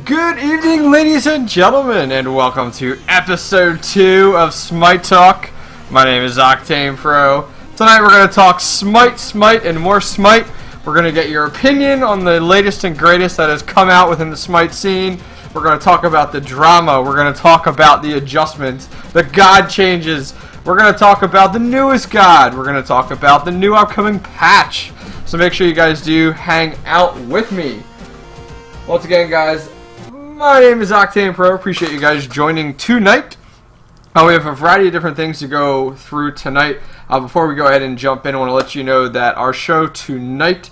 Good evening, ladies and gentlemen, and welcome to episode 2 of Smite Talk. My name is OctanePro. Tonight we're going to talk Smite, and more Smite. We're going to get your opinion on the latest and greatest that has come out within the Smite scene. We're going to talk about the drama. We're going to talk about the adjustments, the god changes. We're going to talk about the newest god. We're going to talk about the new upcoming patch. So make sure you guys do hang out with me. Once again, guys, my name is OctanePro. Appreciate you guys joining tonight. We have a variety of different things to go through tonight. Before we go ahead and jump in, I want to let you know that our show tonight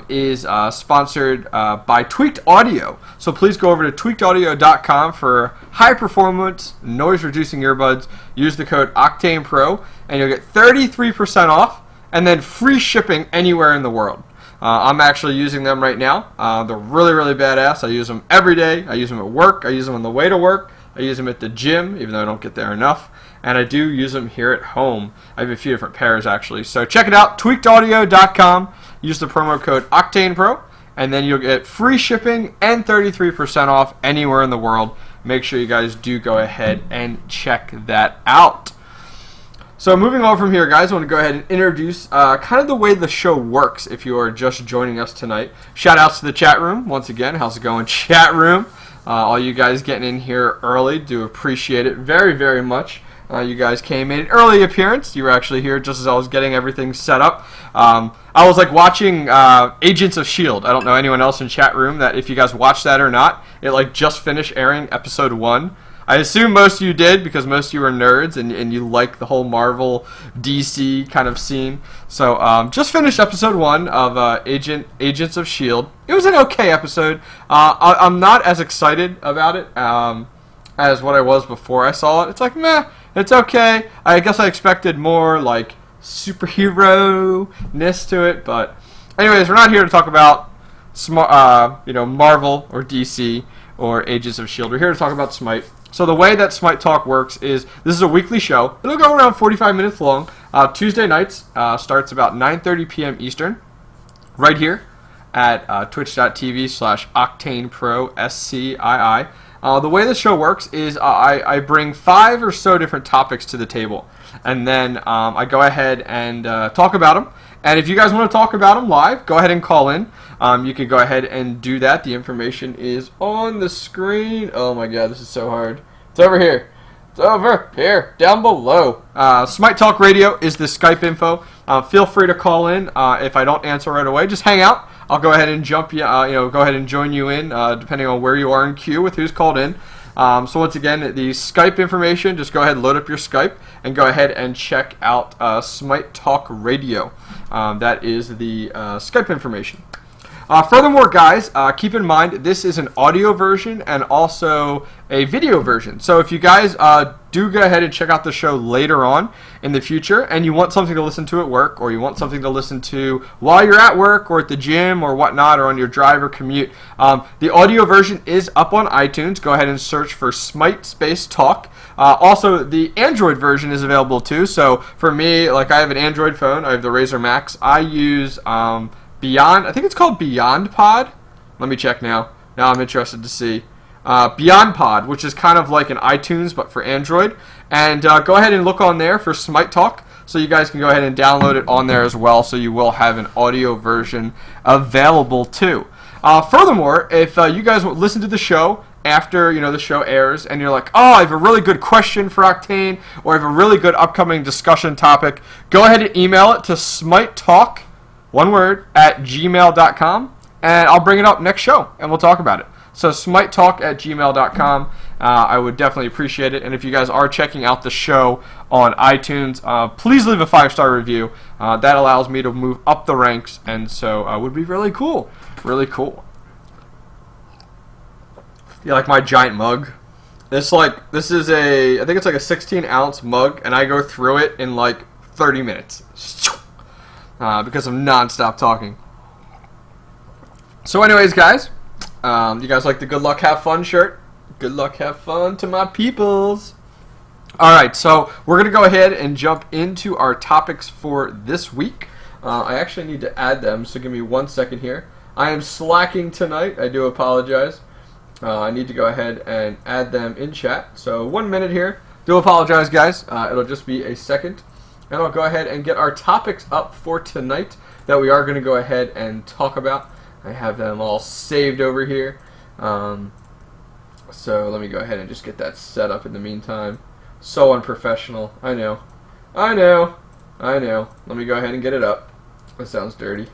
is sponsored by Tweaked Audio. So please go over to tweakedaudio.com for high-performance, noise-reducing earbuds. Use the code OctanePro, and you'll get 33% off, and then free shipping anywhere in the world. I'm actually using them right now. They're really, really badass. I use them every day. I use them at work. I use them on the way to work. I use them at the gym, even though I don't get there enough. And I do use them here at home. I have a few different pairs, actually. So check it out, tweakedaudio.com. Use the promo code OctanePro, and then you'll get free shipping and 33% off anywhere in the world. Make sure you guys do go ahead and check that out. So moving on from here, guys, I want to go ahead and introduce kind of the way the show works if you are just joining us tonight. Shout outs to the chat room. Once again, how's it going, chat room? All you guys getting in here early, do appreciate it very, very much. You guys came in an early appearance. You were actually here just as I was getting everything set up. I was like watching Agents of S.H.I.E.L.D. I don't know anyone else in chat room that if you guys watched that or not. It like just finished airing episode 1. I assume most of you did because most of you are nerds and you like the whole Marvel DC kind of scene. So just finished episode 1 of Agents of S.H.I.E.L.D. It was an okay episode. I'm not as excited about it as what I was before I saw it. It's like, meh, it's okay. I guess I expected more like superhero-ness to it. But anyways, we're not here to talk about Marvel or DC or Agents of S.H.I.E.L.D. We're here to talk about Smite. So the way that Smite Talk works is this is a weekly show. It'll go around 45 minutes long. Tuesday nights starts about 9:30 p.m. Eastern, right here at twitch.tv/OctanePro SCII. The way the show works is I bring 5 or so different topics to the table, and then I go ahead and talk about them. And if you guys want to talk about them live, go ahead and call in. You can go ahead and do that. The information is on the screen. Oh my god, this is so hard. It's over here. It's over here, down below. Smite Talk Radio is the Skype info. Feel free to call in. If I don't answer right away, just hang out. I'll go ahead and jump you. Go ahead and join you in, depending on where you are in queue with who's called in. So once again, the Skype information, just go ahead and load up your Skype and go ahead and check out Smite Talk Radio. That is the Skype information. Furthermore, guys, keep in mind this is an audio version and also a video version. So if you guys do go ahead and check out the show later on in the future and you want something to listen to at work or you want something to listen to while you're at work or at the gym or whatnot or on your drive or commute, the audio version is up on iTunes. Go ahead and search for Smite Space Talk. Also, the Android version is available too. So for me, like I have an Android phone. I have the Razer Max. I use Beyond, I think it's called Beyond Pod. Let me check now. Now I'm interested to see. Beyond Pod, which is kind of like an iTunes but for Android. And go ahead and look on there for Smite Talk. So you guys can go ahead and download it on there as well. So you will have an audio version available too. Furthermore, if you guys listen to the show after the show airs and you're like, oh, I have a really good question for Octane or I have a really good upcoming discussion topic, go ahead and email it to smitetalk, one word, at gmail.com, and I'll bring it up next show, and we'll talk about it. So smitetalk at gmail.com. I would definitely appreciate it. And if you guys are checking out the show on iTunes, please leave a 5-star review. That allows me to move up the ranks, and so it would be really cool. Really cool. You like my giant mug? This is I think it's like a 16-ounce mug, and I go through it in like 30 minutes. Because of non-stop talking. So anyways, guys, you guys like the good luck, have fun shirt? Good luck, have fun to my peoples. Alright, so we're going to go ahead and jump into our topics for this week. I actually need to add them, so give me 1 second here. I am slacking tonight. I do apologize. I need to go ahead and add them in chat. So 1 minute here. Do apologize, guys. It'll just be a second. And I'll go ahead and get our topics up for tonight that we are going to go ahead and talk about. I have them all saved over here. So let me go ahead and just get that set up in the meantime. So unprofessional. I know. Let me go ahead and get it up. That sounds dirty.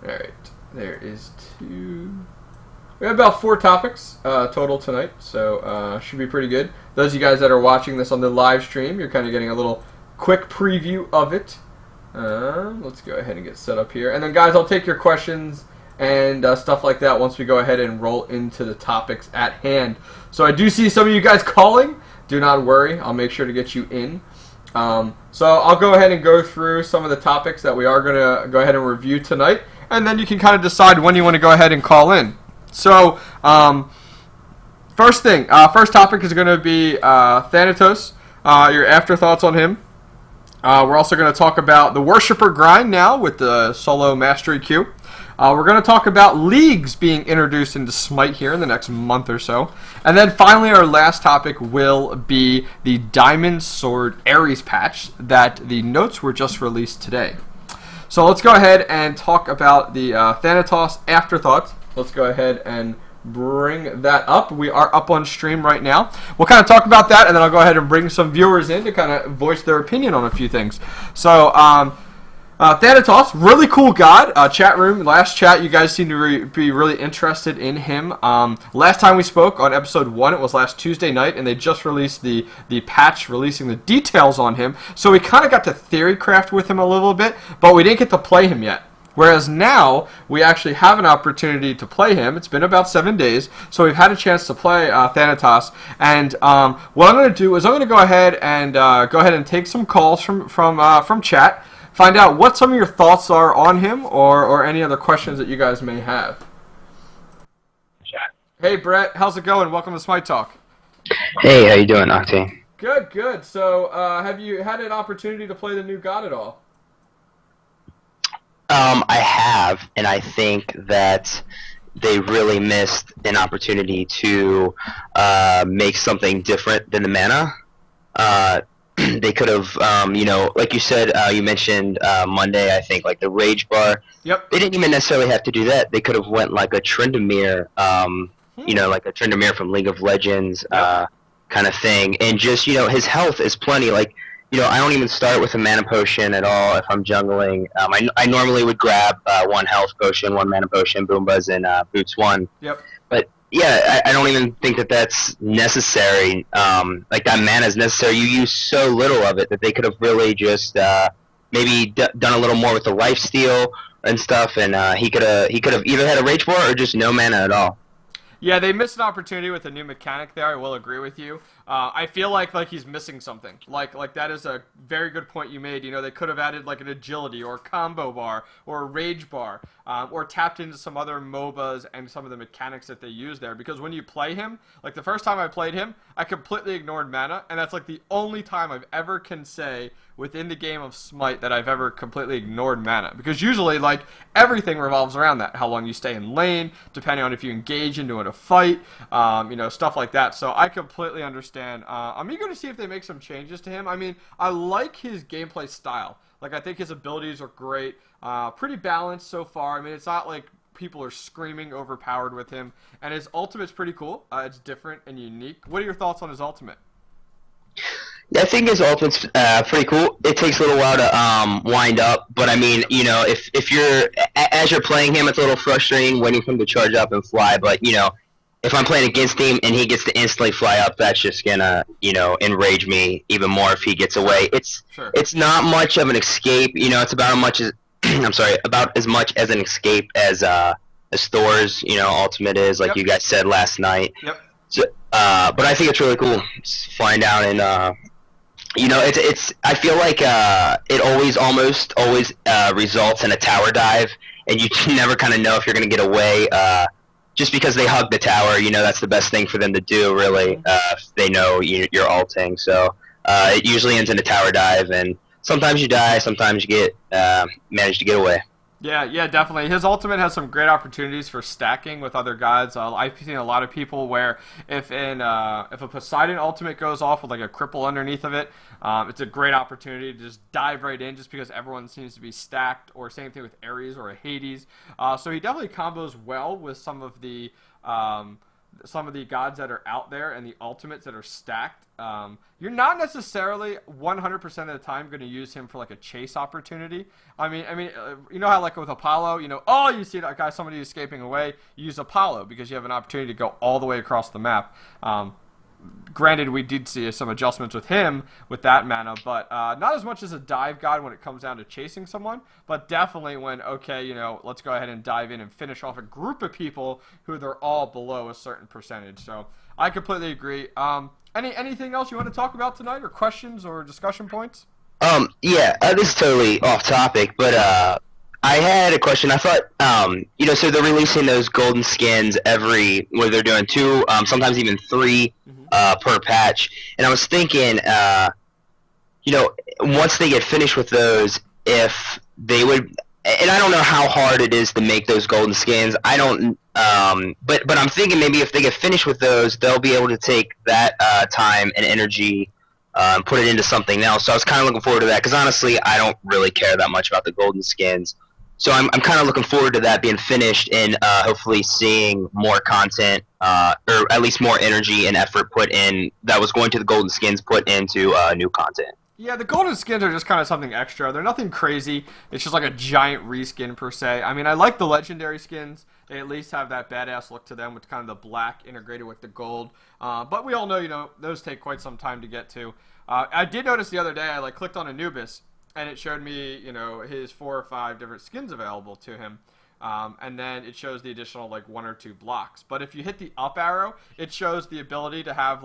Alright. There is 2. We have about 4 topics total tonight. So should be pretty good. Those of you guys that are watching this on the live stream, you're kind of getting a little quick preview of it. Let's go ahead and get set up here. And then, guys, I'll take your questions and stuff like that once we go ahead and roll into the topics at hand. So I do see some of you guys calling. Do not worry. I'll make sure to get you in. So I'll go ahead and go through some of the topics that we are going to go ahead and review tonight. And then you can kind of decide when you want to go ahead and call in. So, first topic is going to be Thanatos, your afterthoughts on him. We're also going to talk about the Worshipper grind now with the solo mastery queue. We're going to talk about leagues being introduced into Smite here in the next month or so. And then finally, our last topic will be the Diamond Sword Ares patch that the notes were just released today. So let's go ahead and talk about the Thanatos afterthoughts. Let's go ahead and bring that up. We are up on stream right now. We'll kind of talk about that, and then I'll go ahead and bring some viewers in to kind of voice their opinion on a few things. So, Thanatos, really cool god. Chat room, last chat, you guys seem to be really interested in him. Last time we spoke on episode 1, it was last Tuesday night, and they just released the patch releasing the details on him. So we kind of got to theory craft with him a little bit, but we didn't get to play him yet. Whereas now, we actually have an opportunity to play him. It's been about 7 days, so we've had a chance to play Thanatos. And what I'm going to do is I'm going to go ahead and take some calls from chat, find out what some of your thoughts are on him, or any other questions that you guys may have. Chat. Hey, Brett, how's it going? Welcome to Smite Talk. Hey, how you doing, Octane? Good. So, have you had an opportunity to play the new god at all? I have, and I think that they really missed an opportunity to make something different than the mana. They could have, like you said, you mentioned Monday, I think, like the Rage Bar. Yep. They didn't even necessarily have to do that. They could have went like a Tryndamere, like a Tryndamere from League of Legends kind of thing. And just, his health is plenty. Like, I don't even start with a mana potion at all if I'm jungling. I normally would grab 1 health potion, 1 mana potion, Boombas, and Boots 1. Yep. But yeah, I don't even think that that's necessary. Like that mana is necessary. You use so little of it that they could have really just maybe done a little more with the lifesteal and stuff. And he could have either had a Rage Bar or just no mana at all. Yeah, they missed an opportunity with a new mechanic there. I will agree with you. I feel like he's missing something. Like that is a very good point you made. They could have added like an agility or a combo bar or a rage bar, or tapped into some other MOBAs and some of the mechanics that they use there. Because when you play him, like the first time I played him, I completely ignored mana, and that's like the only time I've ever can say within the game of Smite that I've ever completely ignored mana. Because usually, like, everything revolves around that. How long you stay in lane, depending on if you engage into a fight, stuff like that. So I completely understand. I'm eager to see if they make some changes to him. I mean, I like his gameplay style. Like, I think his abilities are great. Pretty balanced so far. I mean, it's not like people are screaming overpowered with him. And his ultimate's pretty cool. It's different and unique. What are your thoughts on his ultimate? I think his ultimate's pretty cool. It takes a little while to wind up, but I mean, if you're as you're playing him, it's a little frustrating waiting for him to charge up and fly. But if I'm playing against him and he gets to instantly fly up, that's just gonna enrage me even more if he gets away. It's not much of an escape. It's about about as much as an escape as Thor's ultimate is, like you guys said last night. Yep. So, but I think it's really cool flying down and. It's. I feel like it almost always results in a tower dive, and you never kind of know if you're going to get away. Just because they hug the tower, that's the best thing for them to do, really. If they know you're ulting, so it usually ends in a tower dive, and sometimes you die, sometimes you manage to get away. Yeah, definitely. His ultimate has some great opportunities for stacking with other gods. I've seen a lot of people where if a Poseidon ultimate goes off with like a cripple underneath of it, it's a great opportunity to just dive right in just because everyone seems to be stacked, or same thing with Ares or a Hades. So he definitely combos well with some of the gods that are out there and the ultimates that are stacked. You're not necessarily 100% of the time going to use him for like a chase opportunity. I mean, you know how like with Apollo, you see that guy, somebody escaping away, you use Apollo because you have an opportunity to go all the way across the map. Granted, we did see some adjustments with him with that mana, but not as much as a dive god when it comes down to chasing someone, but definitely when, let's go ahead and dive in and finish off a group of people who they're all below a certain percentage. So I completely agree. Anything else you want to talk about tonight, or questions or discussion points? This is totally off topic, but I had a question. I thought, so they're releasing those golden skins where they're doing 2, sometimes even 3 per patch. And I was thinking, once they get finished with those, if they would, and I don't know how hard it is to make those golden skins. I don't, but I'm thinking maybe if they get finished with those, they'll be able to take that time and energy and put it into something else. So I was kind of looking forward to that because honestly, I don't really care that much about the golden skins. So I'm kind of looking forward to that being finished and hopefully seeing more content, or at least more energy and effort put in that was going to the golden skins put into new content. Yeah, the golden skins are just kind of something extra. They're nothing crazy. It's just like a giant reskin per se. I mean, I like the legendary skins. They at least have that badass look to them with kind of the black integrated with the gold. But we all know, those take quite some time to get to. I did notice the other day, I clicked on Anubis, and it showed me, his 4 or 5 different skins available to him. And then it shows the additional 1 or 2 blocks. But if you hit the up arrow, it shows the ability to have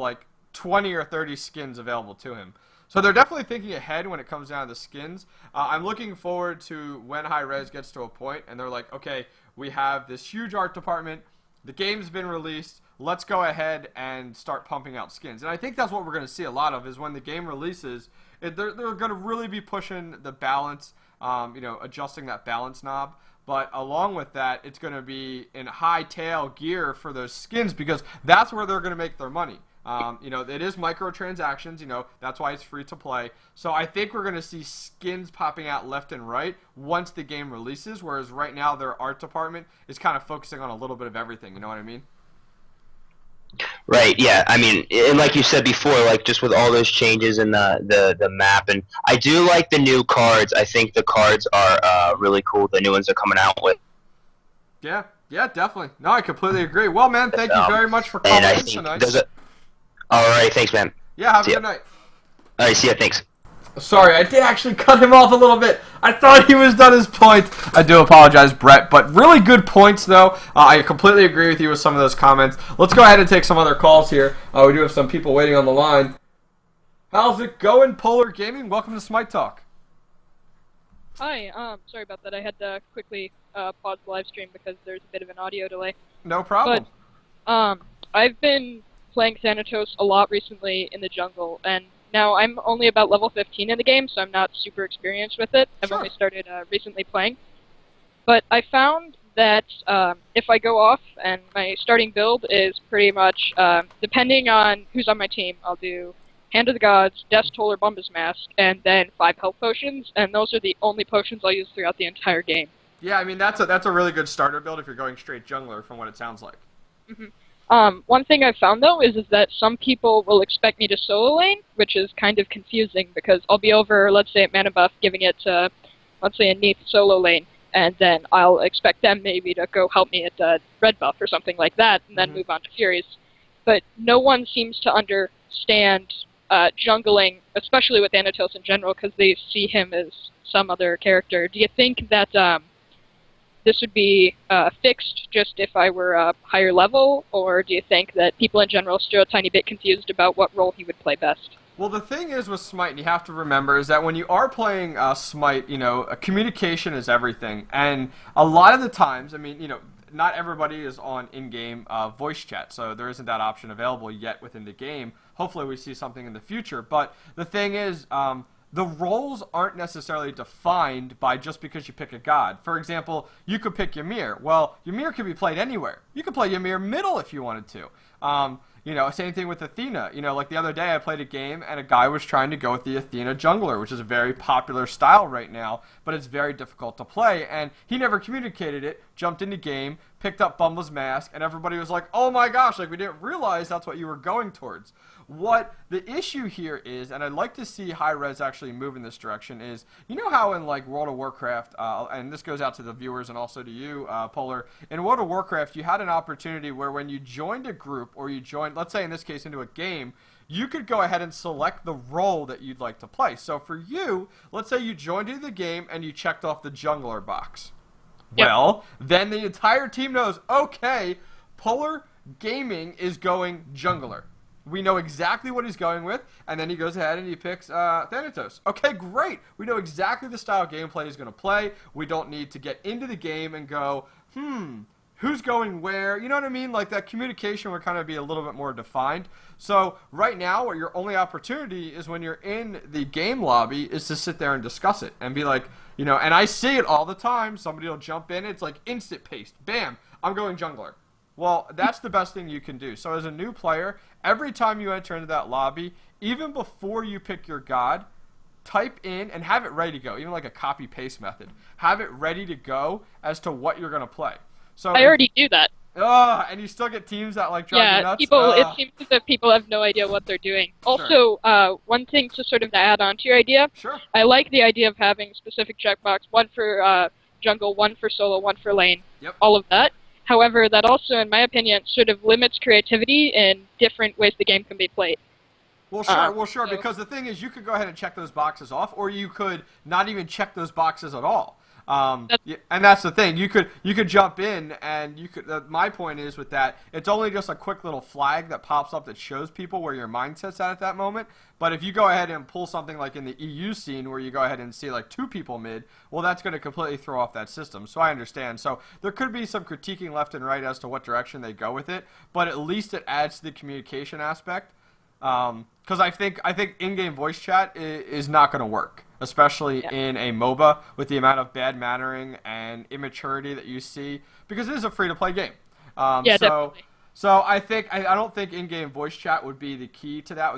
20 or 30 skins available to him. So they're definitely thinking ahead when it comes down to the skins. I'm looking forward to when Hi-Rez gets to a point and they're like, okay, we have this huge art department. The game's been released. Let's go ahead and start pumping out skins. And I think that's what we're going to see a lot of is when the game releases, they're going to really be pushing the balance, adjusting that balance knob. But along with that, it's going to be in high tail gear for those skins because that's where they're going to make their money. It is microtransactions, that's why it's free to play. So I think we're going to see skins popping out left and right once the game releases, whereas right now their art department is kind of focusing on a little bit of everything, you know what I mean? Right, yeah. I mean, and like you said before, just with all those changes in the map, and I do like the new cards. I think the cards are really cool, the new ones they're coming out with. Yeah, definitely. No, I completely agree. Well, man, thank you very much for calling in tonight. All right, thanks, man. Yeah, have a good night. All right, see ya, thanks. Sorry, I did actually cut him off a little bit. I thought he was done his point. I do apologize, Brett, but really good points, though. I completely agree with you with some of those comments. Let's go ahead and take some other calls here. We do have some people waiting on the line. How's it going, Polar Gaming? Welcome to Smite Talk. Hi, sorry about that. I had to quickly pause the live stream because there's a bit of an audio delay. No problem. But I've been playing Thanatos a lot recently in the jungle, and now I'm only about level 15 in the game, so I'm not super experienced with it. I've only started recently playing. But I found that if I go off and my starting build is pretty much, depending on who's on my team, I'll do Hand of the Gods, Death's Toll or Bumbus Mask, and then 5 health potions, and those are the only potions I'll use throughout the entire game. Yeah, I mean, that's a really good starter build if you're going straight jungler from what it sounds like. Mm-hmm. One thing I've found, though, is that some people will expect me to solo lane, which is kind of confusing, because I'll be over, let's say, at Mana Buff, giving it to, let's say, a Neath solo lane, and then I'll expect them maybe to go help me at Red Buff or something like that, and then move on to Furies. But no one seems to understand jungling, especially with Thanatos in general, because they see him as some other character. Do you think that this would be fixed just if I were a higher level, or do you think that people in general are still a tiny bit confused about what role he would play best? Well, the thing is with Smite, and you have to remember, is that when you are playing Smite, communication is everything. And a lot of the times, I mean, not everybody is on in-game voice chat, so there isn't that option available yet within the game. Hopefully we see something in the future. But the thing is, the roles aren't necessarily defined by just because you pick a god. For example, you could pick Ymir. Well, Ymir could be played anywhere. You could play Ymir middle if you wanted to. Same thing with Athena. Like the other day I played a game and a guy was trying to go with the Athena jungler, which is a very popular style right now, but it's very difficult to play. And he never communicated it, jumped into game, picked up Bumble's mask, and everybody was like, oh my gosh, like we didn't realize that's what you were going towards. What the issue here is, and I'd like to see Hi-Rez actually move in this direction, is how in like World of Warcraft, and this goes out to the viewers and also to you, Polar, in World of Warcraft you had an opportunity where when you joined a group or you joined, let's say in this case into a game, you could go ahead and select the role that you'd like to play. So for you, let's say you joined into the game and you checked off the jungler box. Yep. Well, then the entire team knows, okay, Polar Gaming is going jungler. We know exactly what he's going with, and then he goes ahead and he picks Thanatos. Okay, great. We know exactly the style of gameplay he's going to play. We don't need to get into the game and go, who's going where? You know what I mean? Like that communication would kind of be a little bit more defined. So right now, what your only opportunity is when you're in the game lobby is to sit there and discuss it and be like, and I see it all the time. Somebody will jump in. It's like instant paste. Bam, I'm going jungler. Well, that's the best thing you can do. So as a new player, every time you enter into that lobby, even before you pick your god, type in and have it ready to go, even like a copy-paste method. Have it ready to go as to what you're going to play. So I already do that. And you still get teams that like drive you nuts? It seems as if people have no idea what they're doing. Also, one thing to sort of add on to your idea, I like the idea of having specific checkbox, one for jungle, one for solo, one for lane, all of that. However, that also, in my opinion, sort of limits creativity in different ways the game can be played. Well, sure, because the thing is, you could go ahead and check those boxes off, or you could not even check those boxes at all. And that's the thing. You could jump in, and you could. My point is with that, it's only just a quick little flag that pops up that shows people where your mindset's at that moment. But if you go ahead and pull something like in the EU scene where you go ahead and see like 2 people mid, well, that's going to completely throw off that system. So I understand. So there could be some critiquing left and right as to what direction they go with it, but at least it adds to the communication aspect. Because I think in-game voice chat is not going to work, especially in a MOBA with the amount of bad mannering and immaturity that you see, because it is a free-to-play game. Definitely. So I don't think in-game voice chat would be the key to that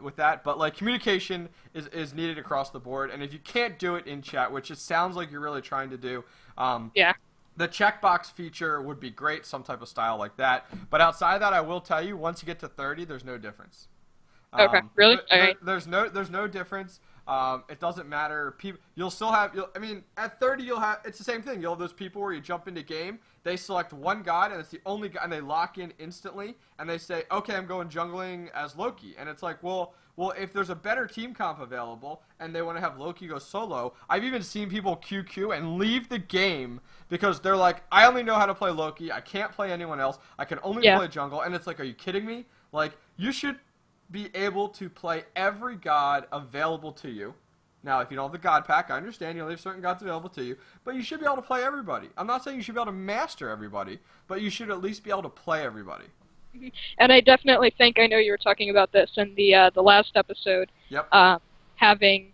with that, but like communication is needed across the board, and if you can't do it in chat, which it sounds like you're really trying to do, the checkbox feature would be great, some type of style like that. But outside of that, I will tell you, once you get to 30, there's no difference. Okay, really? There's no difference. It doesn't matter. You'll still have. At 30, you'll have. It's the same thing. You'll have those people where you jump into game. They select one god, and it's the only god, and they lock in instantly, and they say, "Okay, I'm going jungling as Loki." And it's like, well, if there's a better team comp available, and they want to have Loki go solo, I've even seen people QQ and leave the game because they're like, "I only know how to play Loki. I can't play anyone else. I can only play jungle." And it's like, are you kidding me? Like, you should be able to play every god available to you. Now, if you don't have the god pack, I understand you only have certain gods available to you, but you should be able to play everybody. I'm not saying you should be able to master everybody, but you should at least be able to play everybody. And I definitely think, I know you were talking about this in the last episode, having,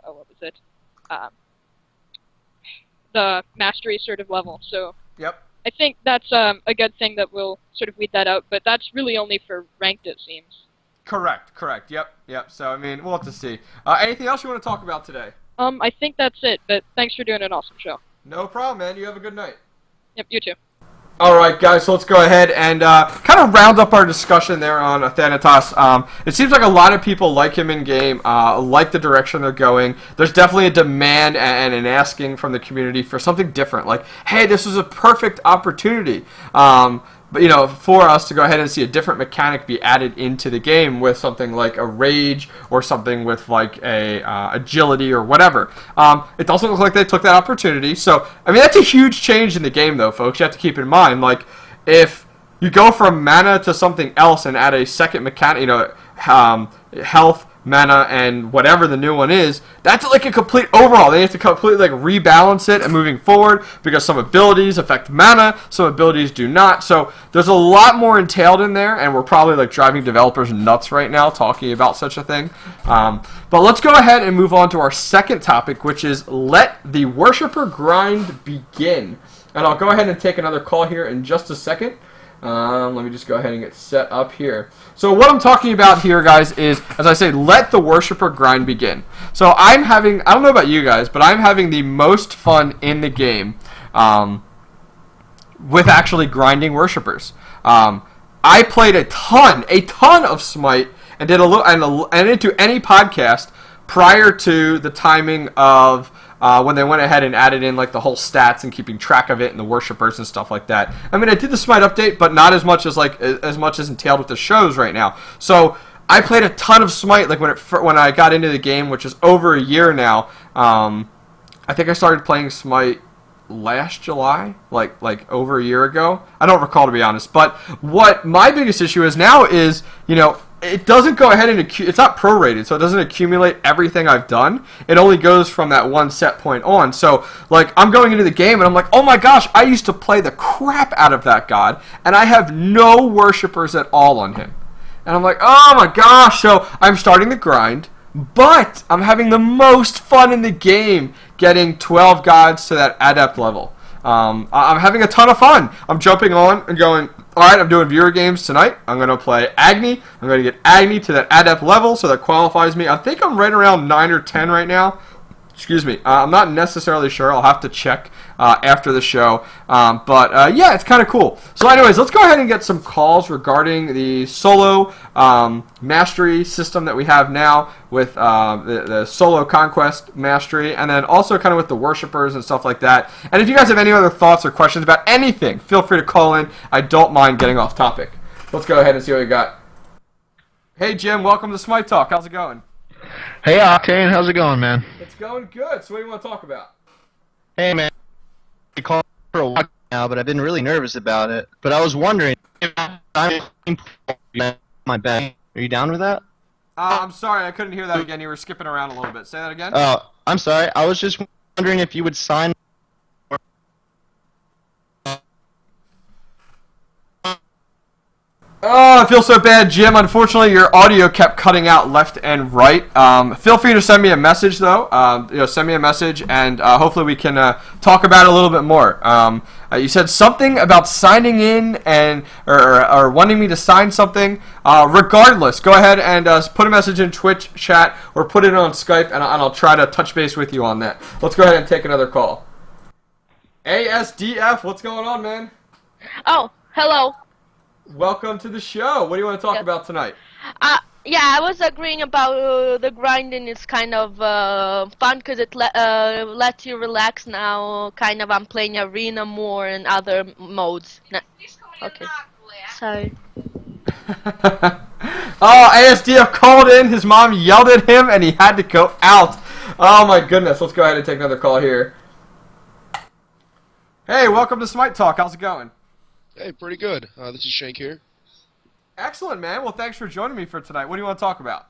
what was it, the mastery sort of level. So I think that's a good thing that will sort of weed that out, but that's really only for ranked, it seems. Correct. Yep. So, we'll have to see. Anything else you want to talk about today? I think that's it, but thanks for doing an awesome show. No problem, man. You have a good night. Yep, you too. All right, guys, so let's go ahead and kind of round up our discussion there on Thanatos. It seems like a lot of people like him in-game, like the direction they're going. There's definitely a demand and an asking from the community for something different. Like, hey, this is a perfect opportunity. But, for us to go ahead and see a different mechanic be added into the game with something like a rage or something with like a agility or whatever. It doesn't look like they took that opportunity. So, that's a huge change in the game, though, folks. You have to keep in mind, like, if you go from mana to something else and add a second mechanic, health, mana and whatever the new one is, that's like a complete overhaul. They have to completely like rebalance it and moving forward because some abilities affect mana, some abilities do not. So there's a lot more entailed in there, and we're probably like driving developers nuts right now talking about such a thing. But let's go ahead and move on to our second topic, which is let the worshiper grind begin. And I'll go ahead and take another call here in just a second. Let me just go ahead and get set up here. So what I'm talking about here, guys, is, as I say, let the worshiper grind begin. So I don't know about you guys, but I'm having the most fun in the game with actually grinding worshipers. I played a ton of Smite and did a little, and into any podcast prior to the timing of when they went ahead and added in like the whole stats and keeping track of it and the worshippers and stuff like that. I mean, I did the Smite update, but not as much as entailed with the shows right now. So I played a ton of Smite like when I got into the game, which is over a year now. I think I started playing Smite last July, like over a year ago. I don't recall, to be honest. But what my biggest issue is now is, it doesn't go ahead and it's not prorated, so it doesn't accumulate everything I've done. It only goes from that one set point on. So, like, I'm going into the game and I'm like, oh my gosh, I used to play the crap out of that god, and I have no worshippers at all on him. And I'm like, oh my gosh. So I'm starting the grind, but I'm having the most fun in the game getting 12 gods to that adept level. I'm having a ton of fun. I'm jumping on and going, alright, I'm doing viewer games tonight. I'm going to play Agni. I'm going to get Agni to that adept level, so that qualifies me. I think I'm right around 9 or 10 right now. Excuse me. I'm not necessarily sure. I'll have to check after the show. But yeah, it's kind of cool. So anyways, let's go ahead and get some calls regarding the solo mastery system that we have now with the solo conquest mastery, and then also kind of with the worshippers and stuff like that. And if you guys have any other thoughts or questions about anything, feel free to call in. I don't mind getting off topic. Let's go ahead and see what we got. Hey Jim, welcome to Smite Talk. How's it going? Hey Octane, how's it going, man? It's going good. So what do you want to talk about? Hey man, I called for a while now, but I've been really nervous about it. But I was wondering if I'm my bag. Are you down with that? I'm sorry, I couldn't hear that again. You were skipping around a little bit. Say that again. I'm sorry. I was just wondering if you would sign. Oh, I feel so bad, Jim. Unfortunately, your audio kept cutting out left and right. Feel free to send me a message, though. Send me a message, and hopefully we can talk about it a little bit more. You said something about signing in and or wanting me to sign something. Regardless, go ahead and put a message in Twitch chat or put it on Skype, and I'll try to touch base with you on that. Let's go ahead and take another call. ASDF, what's going on, man? Oh, hello. Welcome to the show. What do you want to talk about tonight? Yeah, I was agreeing about the grinding is kind of fun because it lets you relax now. Kind of, I'm playing arena more and other modes. Okay. Sorry. Oh, ASDF called in. His mom yelled at him, and he had to go out. Oh my goodness. Let's go ahead and take another call here. Hey, welcome to Smite Talk. How's it going? Hey, pretty good. This is Shank here. Excellent, man. Well, thanks for joining me for tonight. What do you want to talk about?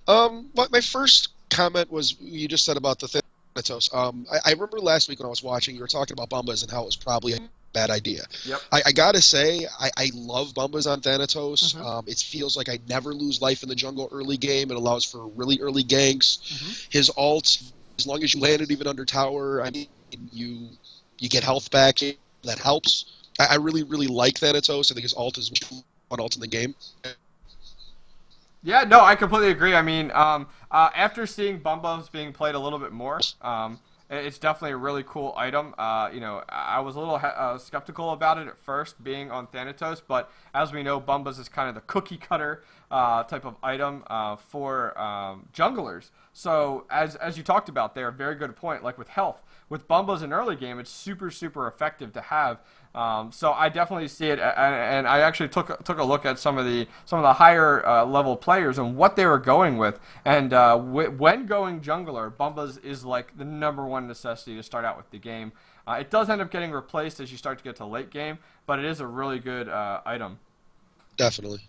My first comment was you just said about the Thanatos. I remember last week when I was watching, you were talking about Bumbas and how it was probably a bad idea. Yep. I gotta say, I love Bumbas on Thanatos. Mm-hmm. It feels like I never lose life in the jungle early game. It allows for really early ganks. Mm-hmm. His ult, as long as you land it even under tower, I mean, you get health back. That helps. I really, really like Thanatos. I think his ult is one ult in the game. Yeah, no, I completely agree. I mean, after seeing Bumbas being played a little bit more, it's definitely a really cool item. I was a little skeptical about it at first, being on Thanatos, but as we know, Bumbas is kind of the cookie cutter type of item for junglers. So, as you talked about there, very good point, like with health. With Bumbas in early game, it's super, super effective to have. So I definitely see it, and I actually took a look at some of the higher level players and what they were going with. And when going jungler, Bumbas is like the #1 necessity to start out with the game. It does end up getting replaced as you start to get to late game, but it is a really good item. Definitely.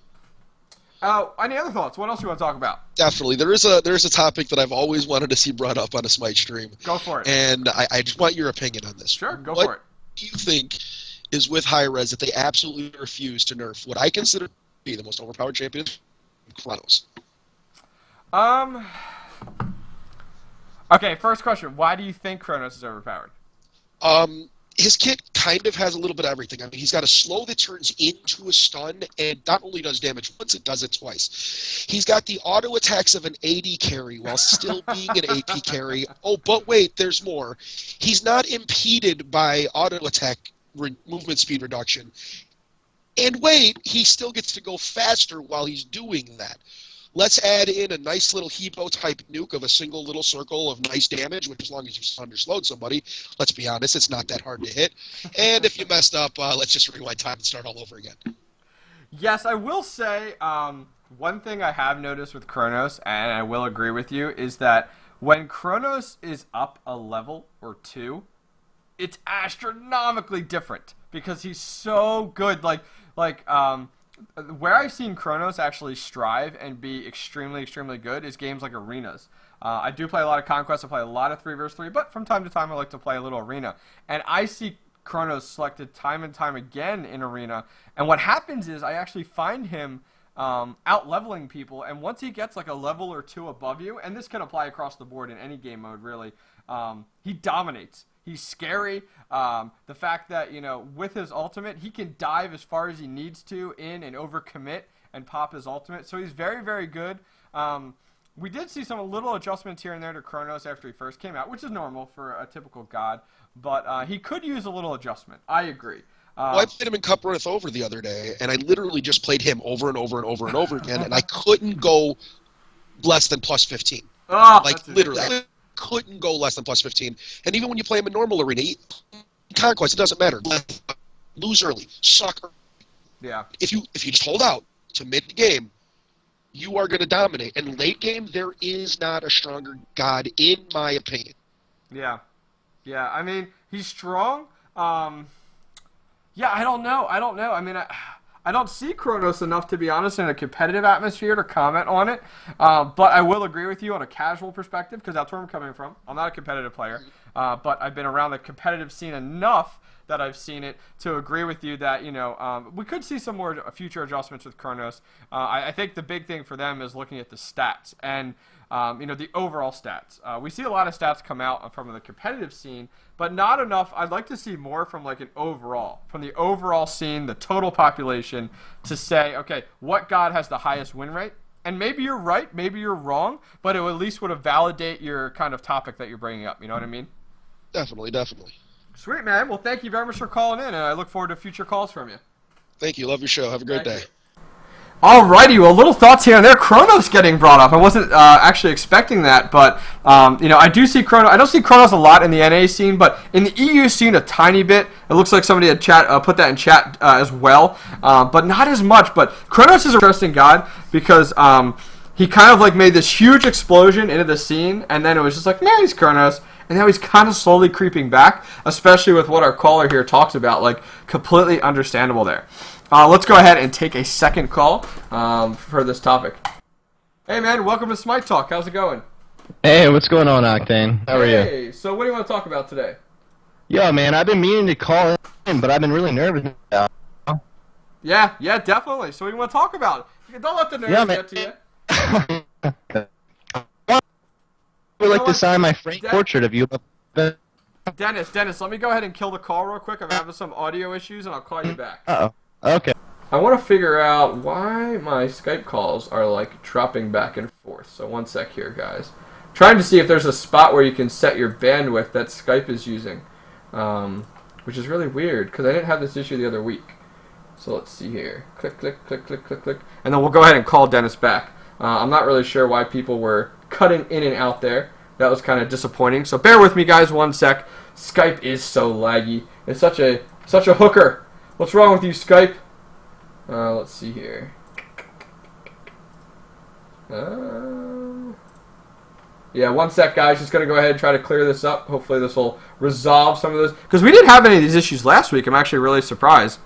Any other thoughts? What else you want to talk about? Definitely. There is a topic that I've always wanted to see brought up on a Smite stream. Go for it. And I just want your opinion on this. Sure, go what for it. Do you think is with Hi-Rez that they absolutely refuse to nerf what I consider to be the most overpowered champion, Kronos? Okay, first question. Why do you think Kronos is overpowered? His kit kind of has a little bit of everything. I mean, he's got a slow that turns into a stun, and not only does damage once, it does it twice. He's got the auto attacks of an AD carry while still being an AP carry. Oh, but wait, there's more. He's not impeded by auto attack movement speed reduction. And wait, he still gets to go faster while he's doing that. Let's add in a nice little Hebo-type nuke of a single little circle of nice damage, which as long as you underslowed somebody, let's be honest, it's not that hard to hit. And if you messed up, let's just rewind time and start all over again. Yes, I will say one thing I have noticed with Kronos, and I will agree with you, is that when Kronos is up a level or two, it's astronomically different because he's so good. Where I've seen Kronos actually strive and be extremely, extremely good is games like Arenas. I do play a lot of Conquest. I play a lot of 3v3, but from time to time I like to play a little Arena. And I see Kronos selected time and time again in Arena. And what happens is I actually find him out-leveling people. And once he gets like a level or two above you, and this can apply across the board in any game mode really, he dominates. He's scary. The fact that, with his ultimate, he can dive as far as he needs to in and overcommit and pop his ultimate. So he's very, very good. We did see some little adjustments here and there to Kronos after he first came out, which is normal for a typical god. But he could use a little adjustment. I agree. I played him in Cup Runneth Over the other day, and I literally just played him over and over and over and over again, and I couldn't go less than plus 15. Oh, literally. I couldn't go less than plus 15. And even when you play him in normal arena, Conquest, it doesn't matter. Lose early. Suck early. Yeah. If you just hold out to mid-game, you are going to dominate. And late game, there is not a stronger god, in my opinion. Yeah. Yeah, I mean, he's strong. Yeah, I don't know. I mean, I don't see Kronos enough, to be honest, in a competitive atmosphere to comment on it. But I will agree with you on a casual perspective, because that's where I'm coming from. I'm not a competitive player, but I've been around the competitive scene enough that I've seen it to agree with you that, we could see some more future adjustments with Kronos. I think the big thing for them is looking at the stats and, the overall stats. We see a lot of stats come out from the competitive scene, but not enough. I'd like to see more from from the overall scene, the total population, to say, okay, what god has the highest win rate? And maybe you're right, maybe you're wrong, but it at least would have validate your kind of topic that you're bringing up. You know what I mean? Definitely. Sweet, man. Well, thank you very much for calling in, and I look forward to future calls from you. Thank you. Love your show. Have a great day. Alrighty, well, little thoughts here and there. Kronos getting brought up. I wasn't actually expecting that, but I do see Kronos. I don't see Kronos a lot in the NA scene, but in the EU scene a tiny bit. It looks like somebody had put that in chat as well, but not as much. But Kronos is an interesting god because he kind of made this huge explosion into the scene, and then it was just like, man, he's Kronos. And now he's kind of slowly creeping back, especially with what our caller here talks about, completely understandable there. Let's go ahead and take a second call for this topic. Hey, man, welcome to Smite Talk. How's it going? Hey, what's going on, Octane? How are you? Hey, so what do you want to talk about today? Yo, man, I've been meaning to call in, but I've been really nervous about it. Yeah, definitely. So what do you want to talk about? Don't let the nerves get to you. I would like to sign my framed portrait of you. Dennis, let me go ahead and kill the call real quick. I'm having some audio issues, and I'll call you back. Uh-oh. Okay. I want to figure out why my Skype calls are, dropping back and forth. So one sec here, guys. Trying to see if there's a spot where you can set your bandwidth that Skype is using, which is really weird, because I didn't have this issue the other week. So let's see here. Click, click, click, click, click, click. And then we'll go ahead and call Dennis back. I'm not really sure why people were cutting in and out there. That was kind of disappointing. So bear with me, guys, one sec. Skype is so laggy. It's such a hooker. What's wrong with you, Skype? Let's see here. Yeah, one sec, guys. Just going to go ahead and try to clear this up. Hopefully this will resolve some of this. Because we didn't have any of these issues last week. I'm actually really surprised.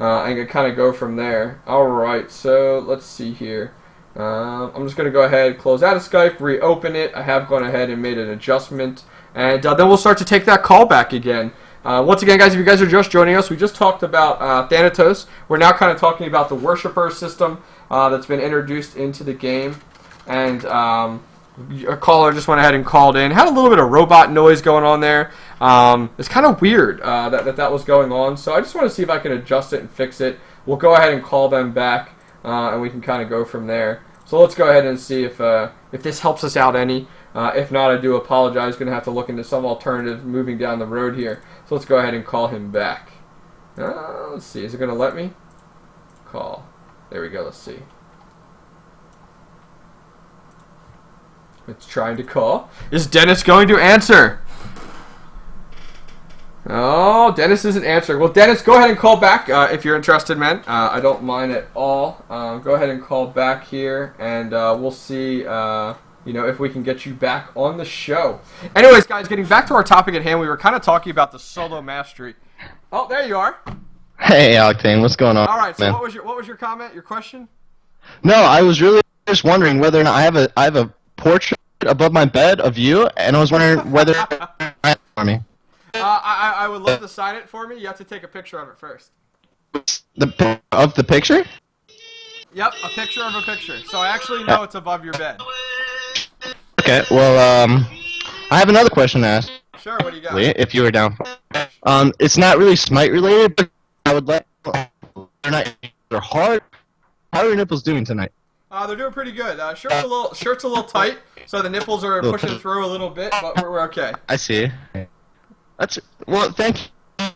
and kind of go from there. Alright, so let's see here. I'm just going to go ahead, close out of Skype, reopen it. I have gone ahead and made an adjustment. And then we'll start to take that call back again. Once again, guys, if you guys are just joining us, we just talked about Thanatos. We're now kind of talking about the Worshipper system that's been introduced into the game. And a caller just went ahead and called in. Had a little bit of robot noise going on there. It's kind of weird that was going on. So I just want to see if I can adjust it and fix it. We'll go ahead and call them back, and we can kind of go from there. So let's go ahead and see if this helps us out any. If not, I do apologize. Going to have to look into some alternative moving down the road here. So let's go ahead and call him back. Let's see. Is it going to let me? Call. There we go. Let's see. It's trying to call. Is Dennis going to answer? Oh, Dennis isn't answering. Well, Dennis, go ahead and call back if you're interested, man. I don't mind at all. Go ahead and call back here, and we'll see if we can get you back on the show. Anyways, guys, getting back to our topic at hand, we were kind of talking about the solo mastery. Oh, there you are. Hey, Octane, what's going on? All right, so man? what was your comment, your question? No, I was really just wondering whether or not I have a portrait above my bed of you, and I was wondering whether for me. I would love to sign it for me. You have to take a picture of it first. The picture? Yep, a picture of a picture. So I actually know it's above your bed. Okay, well, I have another question to ask. Sure, what do you got? If you were down for it. It's not really Smite related, but I would like they're hard. How are your nipples doing tonight? They're doing pretty good. Shirt's a little tight, so the nipples are pushing through a little bit, but we're okay. I see. Well, thank you.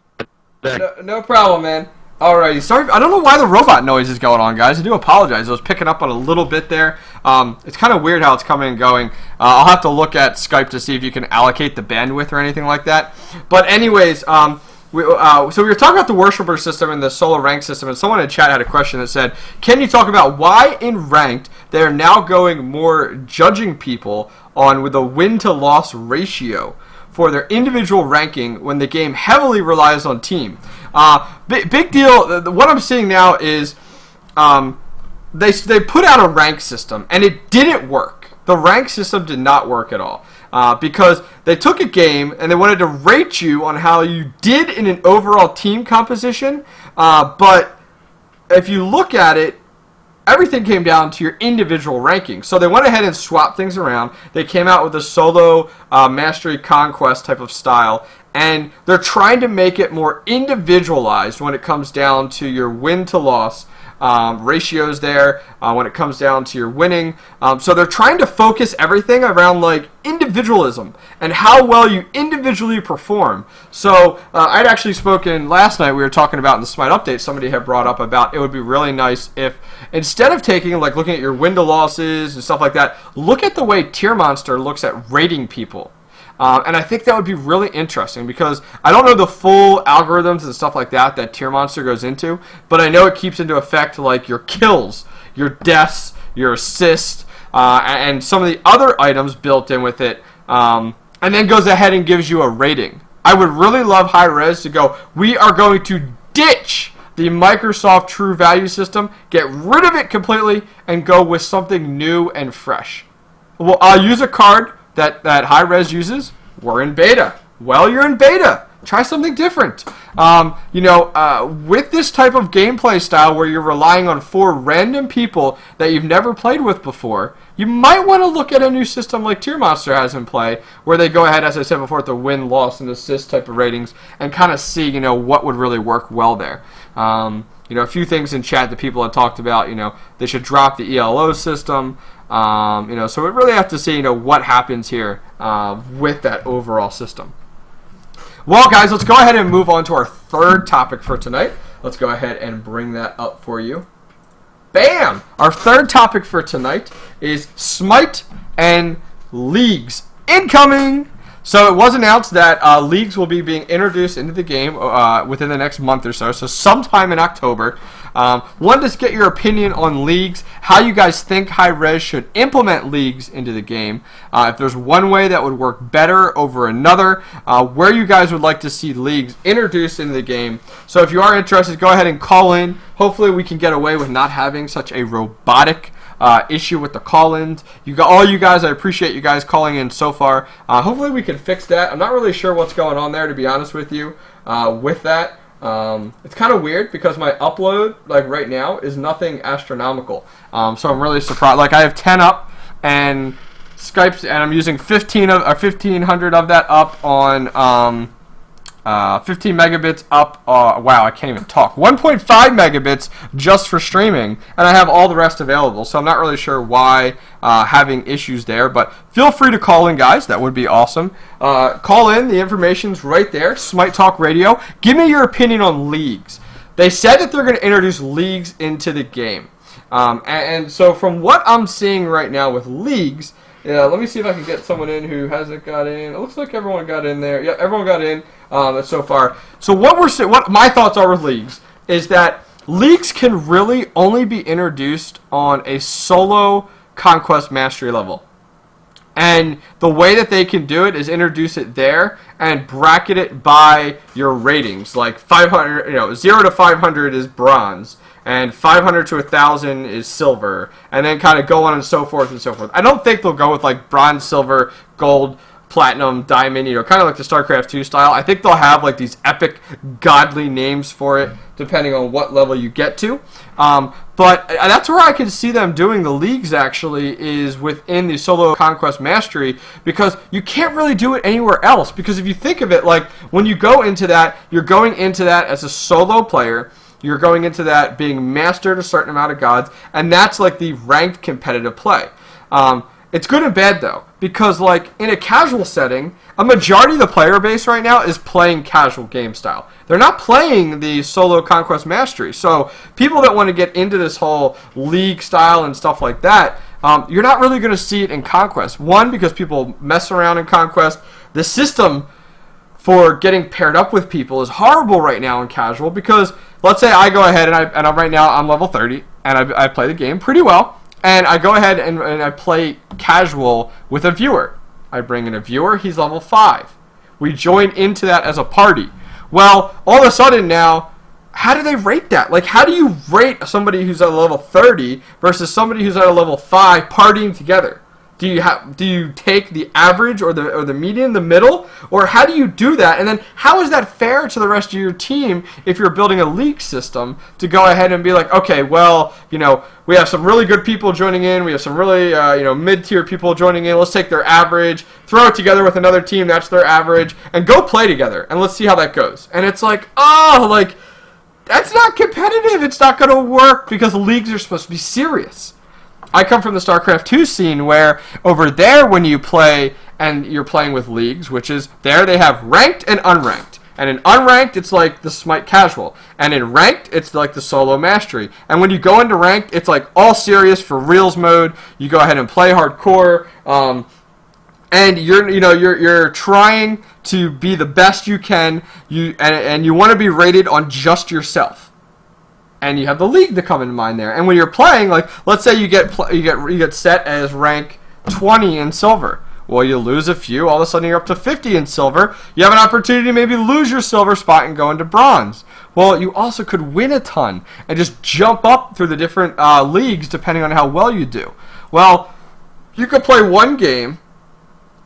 No problem, man. Alrighty, sorry. I don't know why the robot noise is going on, guys. I do apologize. I was picking up on a little bit there. It's kind of weird how it's coming and going. I'll have to look at Skype to see if you can allocate the bandwidth or anything like that. But anyways, so we were talking about the Worshipper system and the solo rank system, and someone in chat had a question that said, can you talk about why in ranked they are now going more judging people on with a win-to-loss ratio for their individual ranking when the game heavily relies on team? Big deal. What I'm seeing now is they put out a rank system, and it didn't work. The rank system did not work at all because they took a game and they wanted to rate you on how you did in an overall team composition. But if you look at it, everything came down to your individual ranking. So they went ahead and swapped things around. They came out with a solo mastery conquest type of style, and they're trying to make it more individualized when it comes down to your win-to-loss ratios there, when it comes down to your winning. So they're trying to focus everything around like individualism and how well you individually perform. So I'd actually spoken last night, we were talking about in the Smite Update, somebody had brought up about it would be really nice if instead of taking like looking at your win to losses and stuff like that, look at the way Tier Monster looks at rating people. And I think that would be really interesting because I don't know the full algorithms and stuff like that Tier Monster goes into, but I know it keeps into effect like your kills, your deaths, your assists, and some of the other items built in with it, and then goes ahead and gives you a rating. I would really love Hi-Rez to go, we are going to ditch the Microsoft True Value system, get rid of it completely, and go with something new and fresh. Well, I'll use a card that Hi-Rez uses. We're in beta. Well, you're in beta. Try something different. With this type of gameplay style where you're relying on 4 random people that you've never played with before, you might want to look at a new system like Tier Monster has in play, where they go ahead, as I said before, with the win, loss, and assist type of ratings, and kind of see, what would really work well there. A few things in chat that people have talked about, they should drop the ELO system. So we really have to see, what happens here with that overall system. Well, guys, let's go ahead and move on to our third topic for tonight. Let's go ahead and bring that up for you. Bam! Our third topic for tonight is Smite and Leagues. Incoming! So it was announced that leagues will be being introduced into the game within the next month or so, so sometime in October. Wanted to get your opinion on leagues, how you guys think Hi-Rez should implement leagues into the game, if there's one way that would work better over another, where you guys would like to see leagues introduced into the game. So if you are interested, go ahead and call in. Hopefully we can get away with not having such a robotic issue with the call-ins. All you guys, I appreciate you guys calling in so far. Hopefully we can fix that. I'm not really sure what's going on there, to be honest with you, with that. It's kind of weird because my upload, like right now, is nothing astronomical. So I'm really surprised. Like I have 10 up, and Skype's, and I'm using 1,500 of that up on 15 megabits up. Wow, I can't even talk. 1.5 megabits just for streaming, and I have all the rest available. So I'm not really sure why having issues there, but feel free to call in, guys. That would be awesome. Call in. The information's right there. Smite Talk Radio. Give me your opinion on leagues. They said that they're going to introduce leagues into the game, and so from what I'm seeing right now with leagues. Yeah, let me see if I can get someone in who hasn't got in. It looks like everyone got in there. Yeah, everyone got in so far. So what my thoughts are with leagues is that leagues can really only be introduced on a solo conquest mastery level. And the way that they can do it is introduce it there and bracket it by your ratings. Like 500, 0 to 500 is bronze, and 500 to 1,000 is silver, and then kind of go on and so forth and so forth. I don't think they'll go with like bronze, silver, gold, platinum, diamond, kind of like the StarCraft 2 style. I think they'll have like these epic, godly names for it, depending on what level you get to. But that's where I can see them doing the leagues, actually, is within the solo conquest mastery, because you can't really do it anywhere else. Because if you think of it, like when you go into that, you're going into that as a solo player. You're going into that being mastered a certain amount of gods, and that's like the ranked competitive play. It's good and bad, though, because like in a casual setting, a majority of the player base right now is playing casual game style. They're not playing the solo conquest mastery. So people that want to get into this whole league style and stuff like that, you're not really going to see it in Conquest. One, because people mess around in Conquest. The system for getting paired up with people is horrible right now in casual, because let's say I go ahead and right now I'm level 30 and I play the game pretty well, and I go ahead and I play casual with a viewer. I bring in a viewer, he's level 5. We join into that as a party. Well, all of a sudden now, how do they rate that? Like, how do you rate somebody who's at a level 30 versus somebody who's at a level 5 partying together? Do you take the average or the median, the middle, or how do you do that? And then how is that fair to the rest of your team if you're building a league system to go ahead and be like, okay, well, we have some really good people joining in, we have some really mid-tier people joining in. Let's take their average, throw it together with another team that's their average, and go play together and let's see how that goes. And it's like, that's not competitive. It's not going to work because leagues are supposed to be serious. I come from the StarCraft 2 scene where over there when you play and you're playing with leagues, which is there they have ranked and unranked. And in unranked, it's like the Smite casual. And in ranked, it's like the solo mastery. And when you go into ranked, it's like all serious for reals mode. You go ahead and play hardcore. And you're trying to be the best you can. And you want to be rated on just yourself. And you have the league to come into mind there. And when you're playing, like let's say you get set as rank 20 in silver. Well, you lose a few, all of a sudden you're up to 50 in silver. You have an opportunity to maybe lose your silver spot and go into bronze. Well, you also could win a ton and just jump up through the different leagues depending on how well you do. Well, you could play one game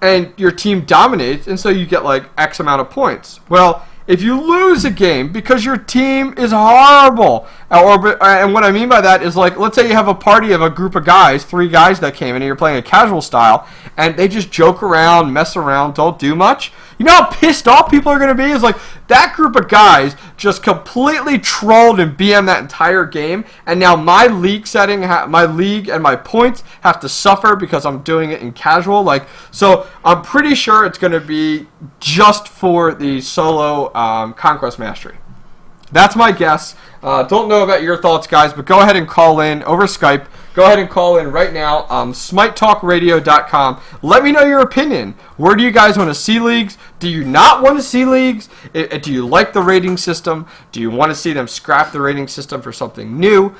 and your team dominates, and so you get like X amount of points. Well, if you lose a game because your team is horrible, and what I mean by that is like, let's say you have a party of a group of guys, 3 guys that came in and you're playing a casual style, and they just joke around, mess around, don't do much. You know how pissed off people are going to be? Is like that group of guys just completely trolled and BM that entire game, and now my league setting, my league and my points have to suffer because I'm doing it in casual. Like, so I'm pretty sure it's going to be just for the solo Conquest Mastery. That's my guess. Don't know about your thoughts, guys, but go ahead and call in over Skype. go ahead and call in right now. SmiteTalkRadio.com. Let me know your opinion. Where do you guys want to see leagues? Do you not want to see leagues? Do you like the rating system? Do you want to see them scrap the rating system for something new?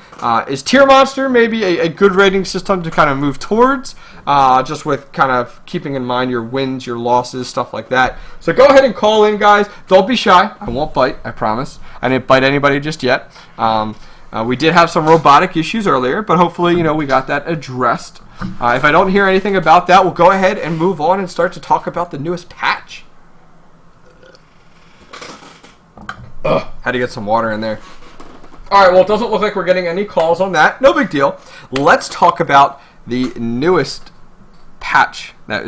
Is Tier Monster maybe a good rating system to kind of move towards? Just with kind of keeping in mind your wins, your losses, stuff like that. So go ahead and call in, guys. Don't be shy. I won't bite, I promise. I didn't bite anybody just yet. We did have some robotic issues earlier, but hopefully, we got that addressed. If I don't hear anything about that, we'll go ahead and move on and start to talk about the newest patch. Had to get some water in there. Alright, well, it doesn't look like we're getting any calls on that. No big deal. Let's talk about the newest patch that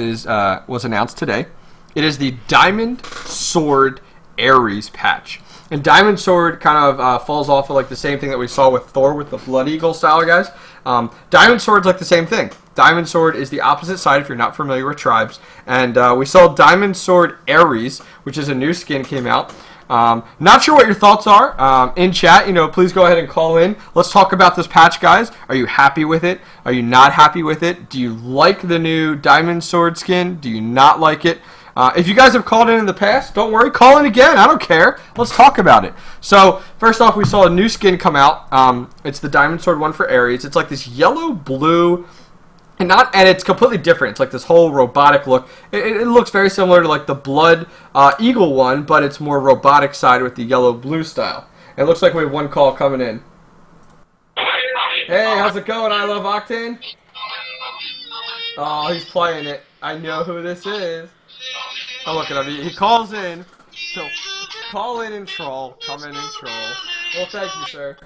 was announced today. It is the Diamond Sword Ares patch. And Diamond Sword kind of falls off of like the same thing that we saw with Thor with the Blood Eagle style guys. Diamond Sword's like the same thing. Diamond Sword is the opposite side if you're not familiar with tribes. And we saw Diamond Sword Ares, which is a new skin, came out. Not sure what your thoughts are. In chat, please go ahead and call in. Let's talk about this patch, guys. Are you happy with it? Are you not happy with it? Do you like the new Diamond Sword skin? Do you not like it? If you guys have called in the past, don't worry. Call in again. I don't care. Let's talk about it. So, first off, we saw a new skin come out. It's the Diamond Sword one for Ares. It's like this yellow-blue... And it's completely different. It's like this whole robotic look. It looks very similar to like the Blood Eagle one, but it's more robotic side with the yellow-blue style. It looks like we have one call coming in. Hey, how's it going? I love Octane. Oh, he's playing it. I know who this is. Oh, look at him. He calls in. So, call in and troll. Come in and troll. Well, thank you, sir.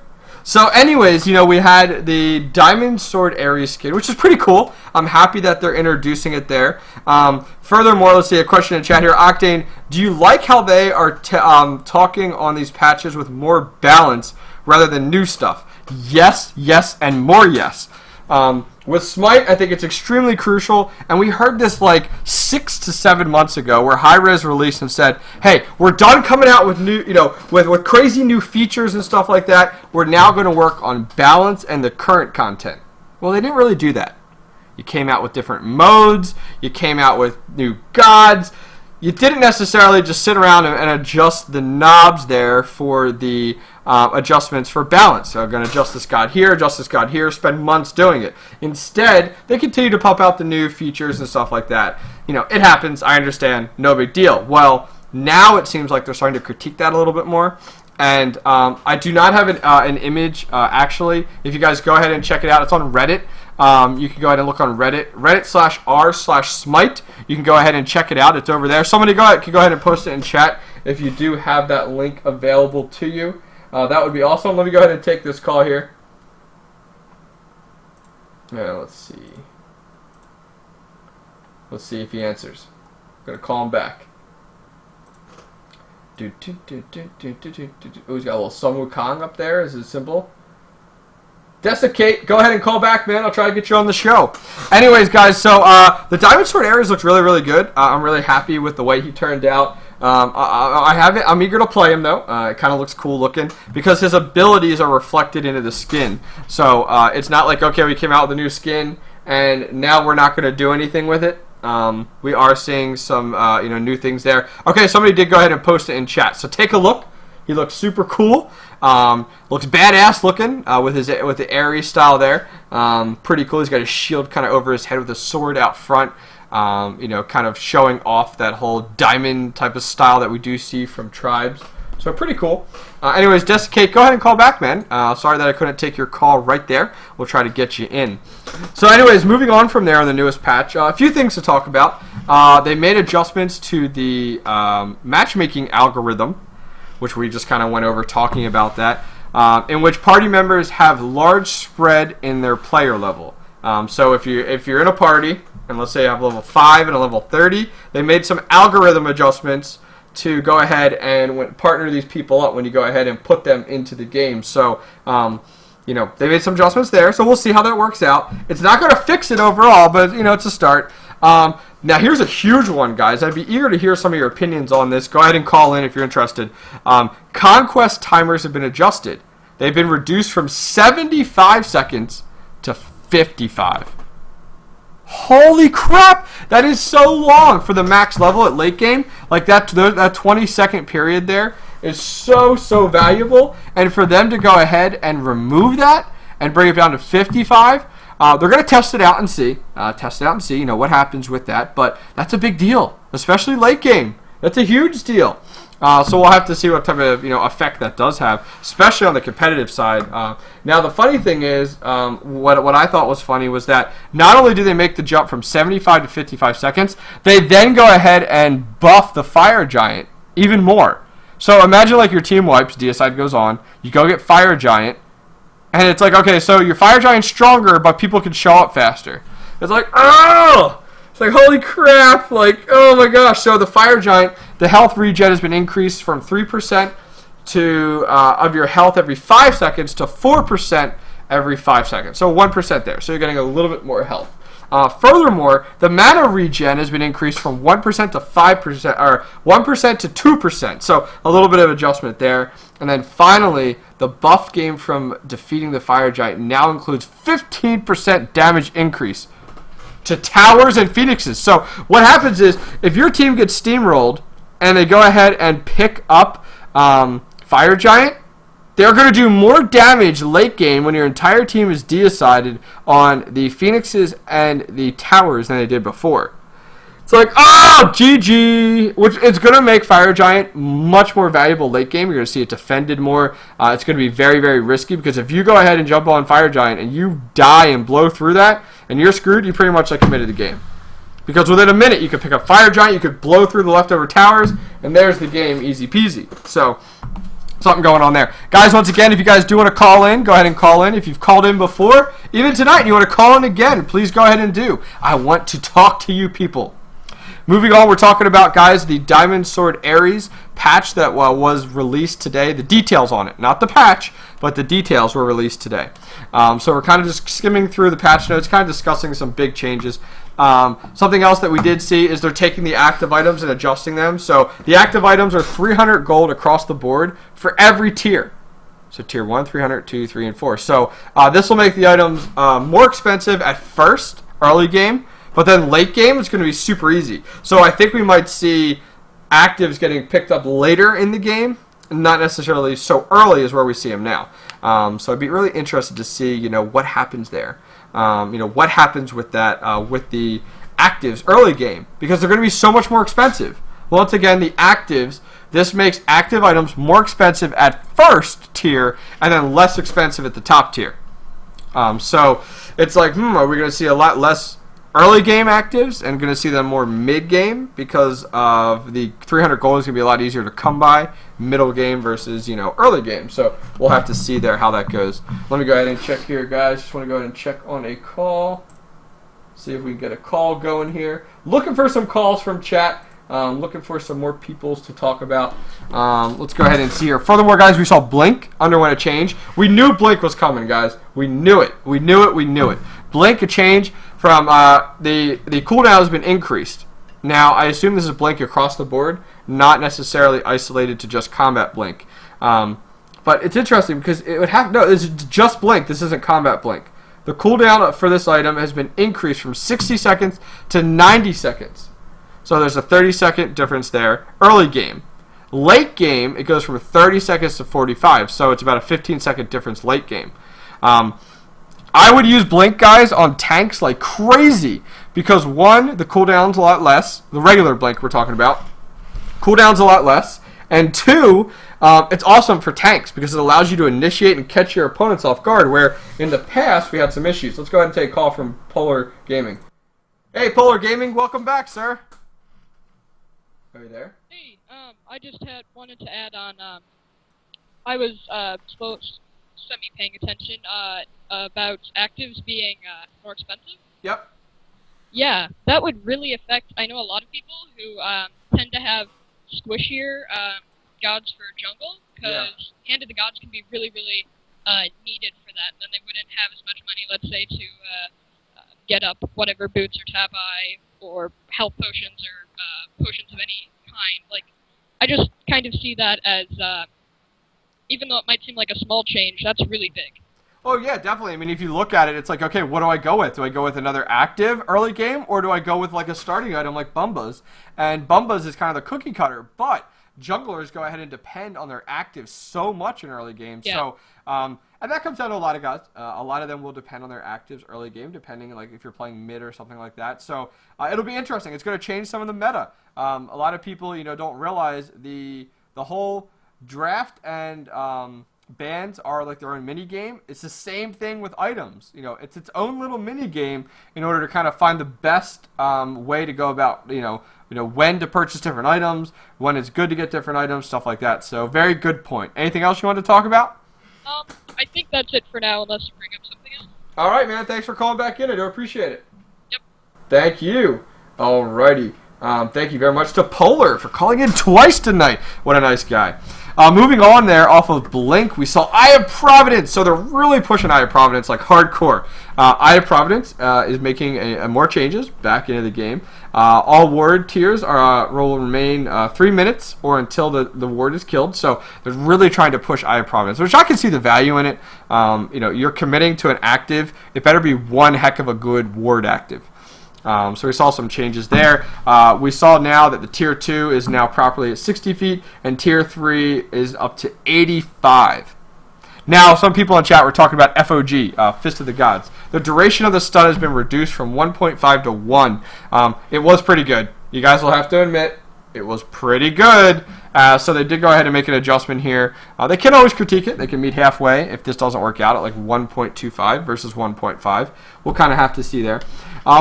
So anyways, we had the Diamond Sword Ares skin, which is pretty cool. I'm happy that they're introducing it there. Furthermore, let's see a question in chat here. Octane, do you like how they are talking on these patches with more balance rather than new stuff? Yes, yes, and more yes. With Smite, I think it's extremely crucial, and we heard this like 6 to 7 months ago, where Hi-Rez released and said, "Hey, we're done coming out with new, with crazy new features and stuff like that. We're now going to work on balance and the current content." Well, they didn't really do that. You came out with different modes. You came out with new gods. You didn't necessarily just sit around and adjust the knobs there for the adjustments for balance. So I'm going to adjust this god here, spend months doing it. Instead, they continue to pump out the new features and stuff like that. It happens, I understand, no big deal. Well, now it seems like they're starting to critique that a little bit more. And I do not have an image, actually. If you guys go ahead and check it out, it's on Reddit. You can go ahead and look on Reddit, reddit.r/smite. You can go ahead and check it out. It's over there. Somebody can go ahead and post it in chat if you do have that link available to you. That would be awesome. Let me go ahead and take this call here. Let's see. Let's see if he answers. I'm going to call him back. Oh, he's got a little Sun Wukong up there as his symbol. Desiccate, go ahead and call back, man. I'll try to get you on the show. Anyways, guys, so the Diamond Sword Ares looks really, really good. I'm really happy with the way he turned out. I'm eager to play him, though. It kind of looks cool looking because his abilities are reflected into the skin. So it's not like, okay, we came out with a new skin and now we're not going to do anything with it. We are seeing some new things there. Okay, somebody did go ahead and post it in chat. So take a look. He looks super cool. Looks badass looking with the Ares style there. Pretty cool. He's got his shield kind of over his head with a sword out front. Kind of showing off that whole diamond type of style that we do see from tribes. So pretty cool. Anyways, Desiccate, go ahead and call back, man. Sorry that I couldn't take your call right there. We'll try to get you in. So anyways, moving on from there on the newest patch, a few things to talk about. They made adjustments to the matchmaking algorithm, which we just kind of went over talking about that, in which party members have large spread in their player level. So if you're in a party, and let's say you have level 5 and a level 30, they made some algorithm adjustments to go ahead and partner these people up when you go ahead and put them into the game. So, they made some adjustments there, so we'll see how that works out. It's not going to fix it overall, but, it's a start. Now, here's a huge one, guys. I'd be eager to hear some of your opinions on this. Go ahead and call in if you're interested. Conquest timers have been adjusted. They've been reduced from 75 seconds to 55. Holy crap! That is so long for the max level at late game. Like that 20-second period there is so valuable. And for them to go ahead and remove that and bring it down to 55, they're going to test it out and see. What happens with that. But that's a big deal, especially late game. That's a huge deal. So we'll have to see what type of effect that does have, especially on the competitive side. Now the funny thing is, what I thought was funny was that not only do they make the jump from 75 to 55 seconds, they then go ahead and buff the Fire Giant even more. So imagine like your team wipes, Deicide goes on, you go get Fire Giant, and it's like, okay, so your Fire Giant's stronger, but people can show up faster. It's like, oh! It's like, holy crap, like, oh my gosh. So the Fire Giant, the health regen has been increased from 3% of your health every 5 seconds to 4% every 5 seconds. So 1% there. So you're getting a little bit more health. Furthermore, the mana regen has been increased from 1% to 5%, or 1% to 2%. So a little bit of adjustment there. And then finally, the buffed game from defeating the Fire Giant now includes 15% damage increase to towers and phoenixes. So what happens is, if your team gets steamrolled and they go ahead and pick up Fire Giant, they're going to do more damage late game when your entire team is decided on the phoenixes and the towers than they did before. It's like, oh, GG, which it's going to make Fire Giant much more valuable late game. You're going to see it defended more. It's going to be very, very risky, because if you go ahead and jump on Fire Giant and you die and blow through that, and you're screwed, you pretty much committed the game. Because within a minute, you could pick up Fire Giant, you could blow through the leftover towers, and there's the game, easy peasy. So, something going on there. Guys, once again, if you guys do want to call in, go ahead and call in. If you've called in before, even tonight, and you want to call in again, please go ahead and do. I want to talk to you people. Moving on, we're talking about, guys, the Diamond Sword Ares patch that was released today. The details on it, not the patch, but the details were released today. So we're kind of just skimming through the patch notes, kind of discussing some big changes. Something else that we did see is they're taking the active items and adjusting them. So the active items are 300 gold across the board for every tier. So tier 1, 300, 2, 3, and 4. So this will make the items more expensive at first, early game. But then late game, it's going to be super easy. So I think we might see actives getting picked up later in the game, not necessarily so early as where we see them now. So I'd be really interested to see, what happens there. What happens with that, with the actives early game, because they're going to be so much more expensive. Once again, the actives, this makes active items more expensive at first tier and then less expensive at the top tier. So it's like, are we going to see a lot less early game actives and going to see them more mid game, because of the 300 gold is going to be a lot easier to come by middle game versus early game. So we'll have to see there how that goes. Let me go ahead and check here, guys. Just want to go ahead and check on a call, see if we can get a call going here. Looking for some calls from chat. Looking for some more peoples to talk about. Let's go ahead and see here. Furthermore, guys, we saw Blink underwent a change. We knew Blink was coming, guys. We knew it. We knew it. Blink a change from the cooldown has been increased. Now, I assume this is Blink across the board, not necessarily isolated to just combat Blink. But it's interesting because it would have this is just Blink. This isn't combat Blink. The cooldown for this item has been increased from 60 seconds to 90 seconds. So there's a 30-second difference there. Early game. Late game, it goes from 30 seconds to 45. So it's about a 15-second difference late game. I would use Blink, guys, on tanks like crazy. Because, one, the cooldown's a lot less. The regular Blink we're talking about. Cooldown's a lot less. And two, it's awesome for tanks because it allows you to initiate and catch your opponents off guard, where in the past we had some issues. Let's go ahead and take a call from Polar Gaming. Hey, Polar Gaming, welcome back, sir. Are you there? Hey, I just wanted to add on, I was semi-paying attention about actives being more expensive. Yep. Yeah, that would really affect, I know a lot of people who tend to have squishier gods for jungle, because Hand of the Gods can be really, really needed for that, and then they wouldn't have as much money, let's say, to get up whatever boots or tabi or health potions or potions of any kind. Like, I just kind of see that as, even though it might seem like a small change, that's really big. Oh, yeah, definitely. I mean, if you look at it, it's like, okay, what do I go with? Do I go with another active early game, or do I go with like a starting item like Bumbas? And Bumbas is kind of the cookie cutter, but junglers go ahead and depend on their actives so much in early game. Yeah. So, and that comes down to a lot of guys. A lot of them will depend on their actives early game, depending like if you're playing mid or something like that. So it'll be interesting. It's going to change some of the meta. A lot of people, don't realize the whole draft and bans are like their own mini game. It's the same thing with items. It's its own little mini game in order to kind of find the best way to go about when to purchase different items, when it's good to get different items, stuff like that. So very good point. Anything else you want to talk about? I think that's it for now, unless you bring up something else. All right, man. Thanks for calling back in. I do appreciate it. Yep. Thank you. Alrighty. Thank you very much to Polar for calling in twice tonight. What a nice guy. Moving on there, off of Blink, we saw Eye of Providence. So they're really pushing Eye of Providence like hardcore. Eye of Providence is making more changes back into the game. All ward tiers will remain 3 minutes or until the ward is killed. So they're really trying to push Eye of Providence, which I can see the value in it. You're committing to an active. It better be one heck of a good ward active. So we saw some changes there. We saw now that the Tier 2 is now properly at 60 feet, and Tier 3 is up to 85. Now, some people in chat were talking about FOG, Fist of the Gods. The duration of the stun has been reduced from 1.5 to 1. It was pretty good. You guys will have to admit, it was pretty good. So they did go ahead and make an adjustment here. They can always critique it. They can meet halfway if this doesn't work out at like 1.25 versus 1.5. We'll kind of have to see there.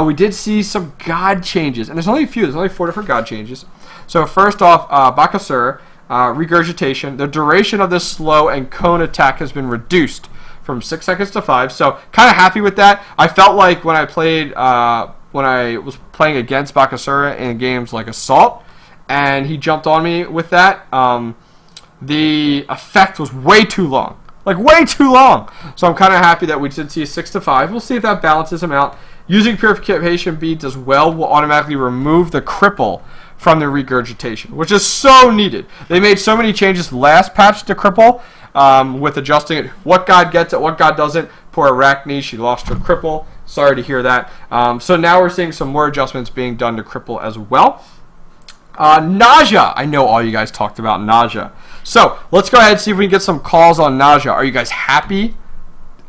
We did see some god changes, and there's only a few. There's only 4 different god changes. So first off, Bakasura, Regurgitation. The duration of this slow and cone attack has been reduced from 6 seconds to 5. So kind of happy with that. I felt like when I played, when I was playing against Bakasura in games like Assault, and he jumped on me with that, the effect was way too long. Like, way too long. So I'm kind of happy that we did see a 6 to 5. We'll see if that balances him out. Using Purification Beads as well will automatically remove the cripple from the regurgitation, which is so needed. They made so many changes last patch to cripple, with adjusting it. What god gets it, what god doesn't. Poor Arachne, she lost her cripple. Sorry to hear that. So now we're seeing some more adjustments being done to cripple as well. Nausea. I know all you guys talked about nausea. So let's go ahead and see if we can get some calls on nausea. Are you guys happy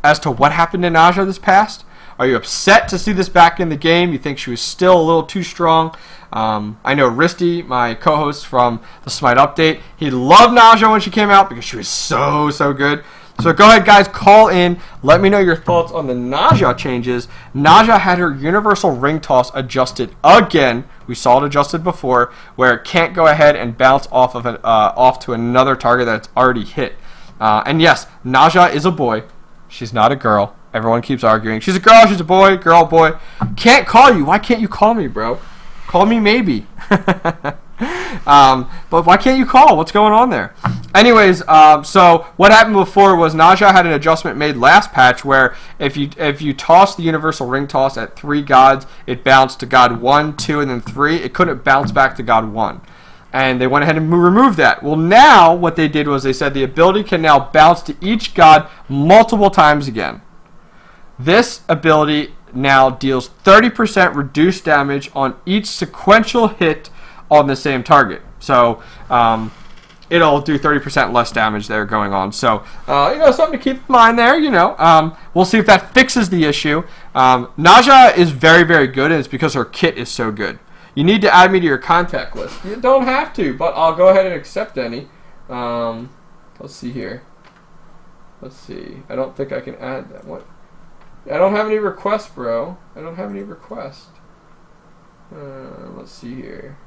as to what happened to nausea this past? Are you upset to see this back in the game? You think she was still a little too strong? I know Risty, my co-host from the Smite Update, he loved nausea when she came out because she was so good. So go ahead, guys, call in. Let me know your thoughts on the nausea changes. Nausea had her universal ring toss adjusted again. We saw it adjusted before, where it can't go ahead and bounce off of off to another target that's already hit. And yes, nausea is a boy. She's not a girl. Everyone keeps arguing. She's a girl, she's a boy, girl, boy. Can't call you. Why can't you call me, bro? Call me maybe. But why can't you call? What's going on there? Anyways, so what happened before was Nausea had an adjustment made last patch where if you toss the universal ring toss at 3 gods, it bounced to god 1, 2, and then 3. It couldn't bounce back to god 1. And they went ahead and removed that. Well, now what they did was they said the ability can now bounce to each god multiple times again. This ability now deals 30% reduced damage on each sequential hit on the same target. So it'll do 30% less damage there going on. So, something to keep in mind there, We'll see if that fixes the issue. Nausea is very, very good, and it's because her kit is so good. You need to add me to your contact list. You don't have to, but I'll go ahead and accept any. Let's see here. Let's see. I don't think I can add that. What? I don't have any requests, bro. I don't have any requests. Let's see here.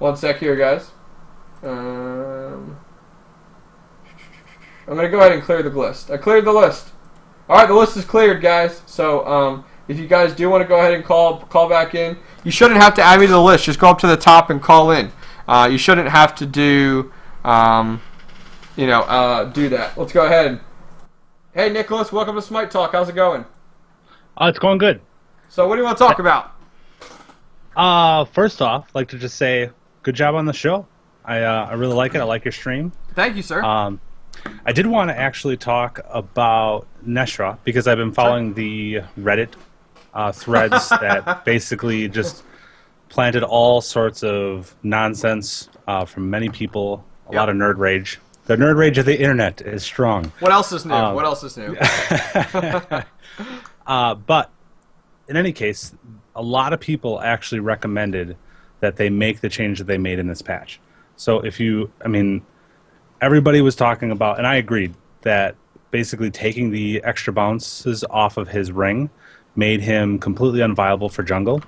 One sec here, guys. I'm going to go ahead and clear the list. I cleared the list. Alright, the list is cleared, guys. So, if you guys do want to go ahead and call back in, you shouldn't have to add me to the list. Just go up to the top and call in. You shouldn't have to do, do that. Let's go ahead. Hey, Nicholas, welcome to Smite Talk. How's it going? It's going good. So, what do you want to talk about? First off, I'd like to just say good job on the show. I really like it. I like your stream. Thank you, sir. I did want to actually talk about Neshra because I've been following the Reddit threads that basically just planted all sorts of nonsense from many people, a lot of nerd rage. The nerd rage of the internet is strong. What else is new? What else is new? But in any case, a lot of people actually recommended that they make the change that they made in this patch. So everybody was talking about, and I agreed, that basically taking the extra bounces off of his ring made him completely unviable for jungle.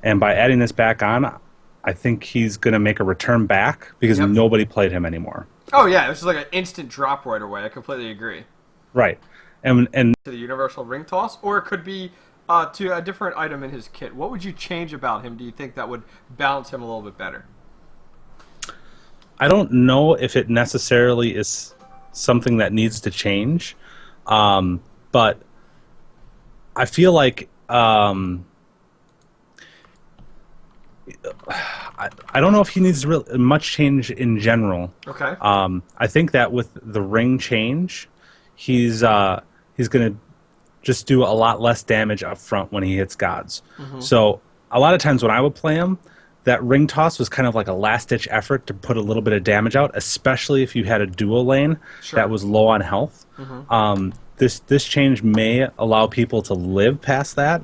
And by adding this back on, I think he's going to make a return back because nobody played him anymore. Oh, yeah, this is like an instant drop right away. I completely agree. Right. And to the universal ring toss, or it could be to a different item in his kit. What would you change about him? Do you think that would balance him a little bit better? I don't know if it necessarily is something that needs to change, but I feel like I don't know if he needs much change in general. Okay. I think that with the ring change, he's going to just do a lot less damage up front when he hits gods. Mm-hmm. So a lot of times when I would play him, that ring toss was kind of like a last-ditch effort to put a little bit of damage out, especially if you had a duo lane that was low on health. Mm-hmm. This change may allow people to live past that.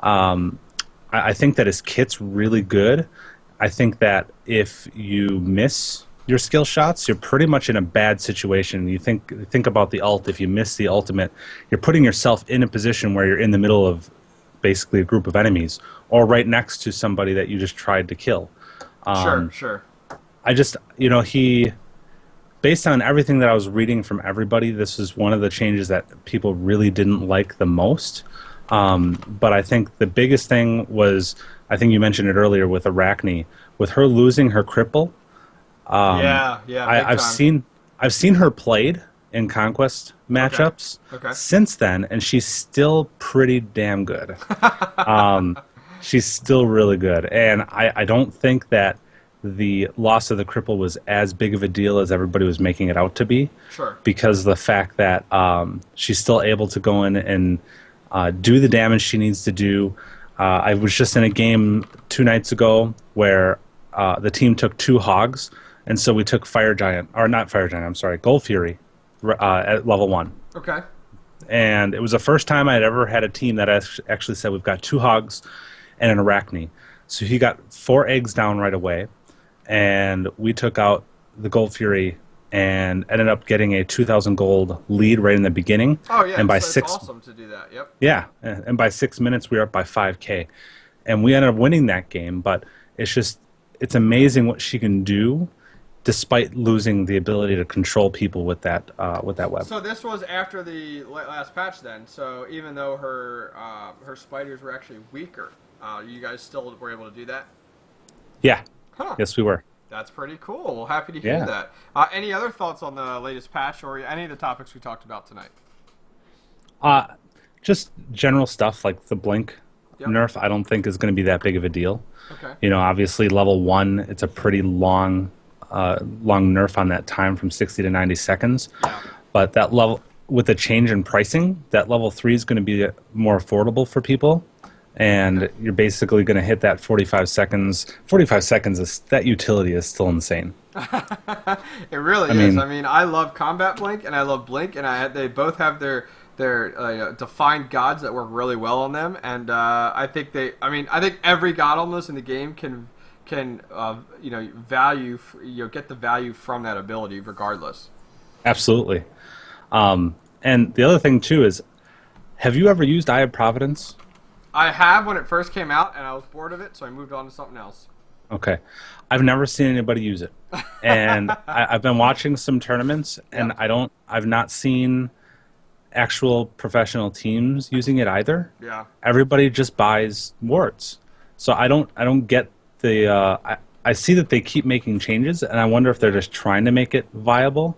I think that his kit's really good. I think that if you miss your skill shots, you're pretty much in a bad situation. You think about the ult. If you miss the ultimate, you're putting yourself in a position where you're in the middle of basically a group of enemies, or right next to somebody that you just tried to kill. Sure. I just, based on everything that I was reading from everybody, this is one of the changes that people really didn't like the most. But I think the biggest thing was, I think you mentioned it earlier with Arachne, with her losing her cripple. I've seen her played in Conquest matchups since then, and she's still pretty damn good. She's still really good, and I don't think that the loss of the cripple was as big of a deal as everybody was making it out to be. Sure. Because of the fact that she's still able to go in and do the damage she needs to do. I was just in a game 2 nights ago where the team took 2 hogs, and so we took Gold Fury at level 1. Okay. And it was the first time I'd ever had a team that actually said we've got 2 hogs and an Arachne. So he got 4 eggs down right away, and we took out the Gold Fury and ended up getting a 2,000 gold lead right in the beginning. Oh yeah, and by it's awesome to do that. Yep. Yeah, and by 6 minutes we were up by 5K, and we ended up winning that game. But it's amazing what she can do, despite losing the ability to control people with that web. So this was after the last patch, then. So even though her spiders were actually weaker, you guys still were able to do that? Yeah. Huh. Yes, we were. That's pretty cool. Well, happy to hear that. Any other thoughts on the latest patch or any of the topics we talked about tonight? Just general stuff like the blink nerf. I don't think is going to be that big of a deal. Okay. Obviously level 1, it's a pretty long nerf on that time from 60 to 90 seconds. Yeah. But that level, with the change in pricing, that level 3 is going to be more affordable for people. And you're basically going to hit that 45 seconds. 45 seconds, that utility is still insane. It really is. I mean, I love Combat Blink and I love Blink, and they both have their defined gods that work really well on them. And I think every god almost in the game can get the value from that ability regardless. Absolutely. And the other thing too is, have you ever used Eye of Providence? I have when it first came out, and I was bored of it, so I moved on to something else. Okay. I've never seen anybody use it. And I've been watching some tournaments, and I've not seen actual professional teams using it either. Yeah. Everybody just buys wards. So I don't get the I see that they keep making changes, and I wonder if they're just trying to make it viable,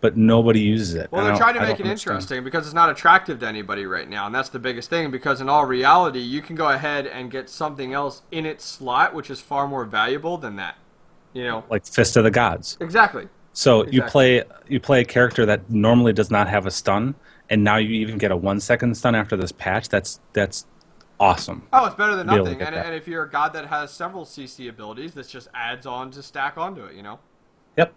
but nobody uses it. Well, they're trying to make it interesting because it's not attractive to anybody right now, and that's the biggest thing, because in all reality, you can go ahead and get something else in its slot, which is far more valuable than that. Like Fist of the Gods. Exactly. So Exactly. you play a character that normally does not have a stun, and now you even get a 1 second stun after this patch. That's awesome. Oh, it's better than To be able to nothing. get And, that. and if you're a god that has several CC abilities, this just adds on to stack onto it, you know? Yep.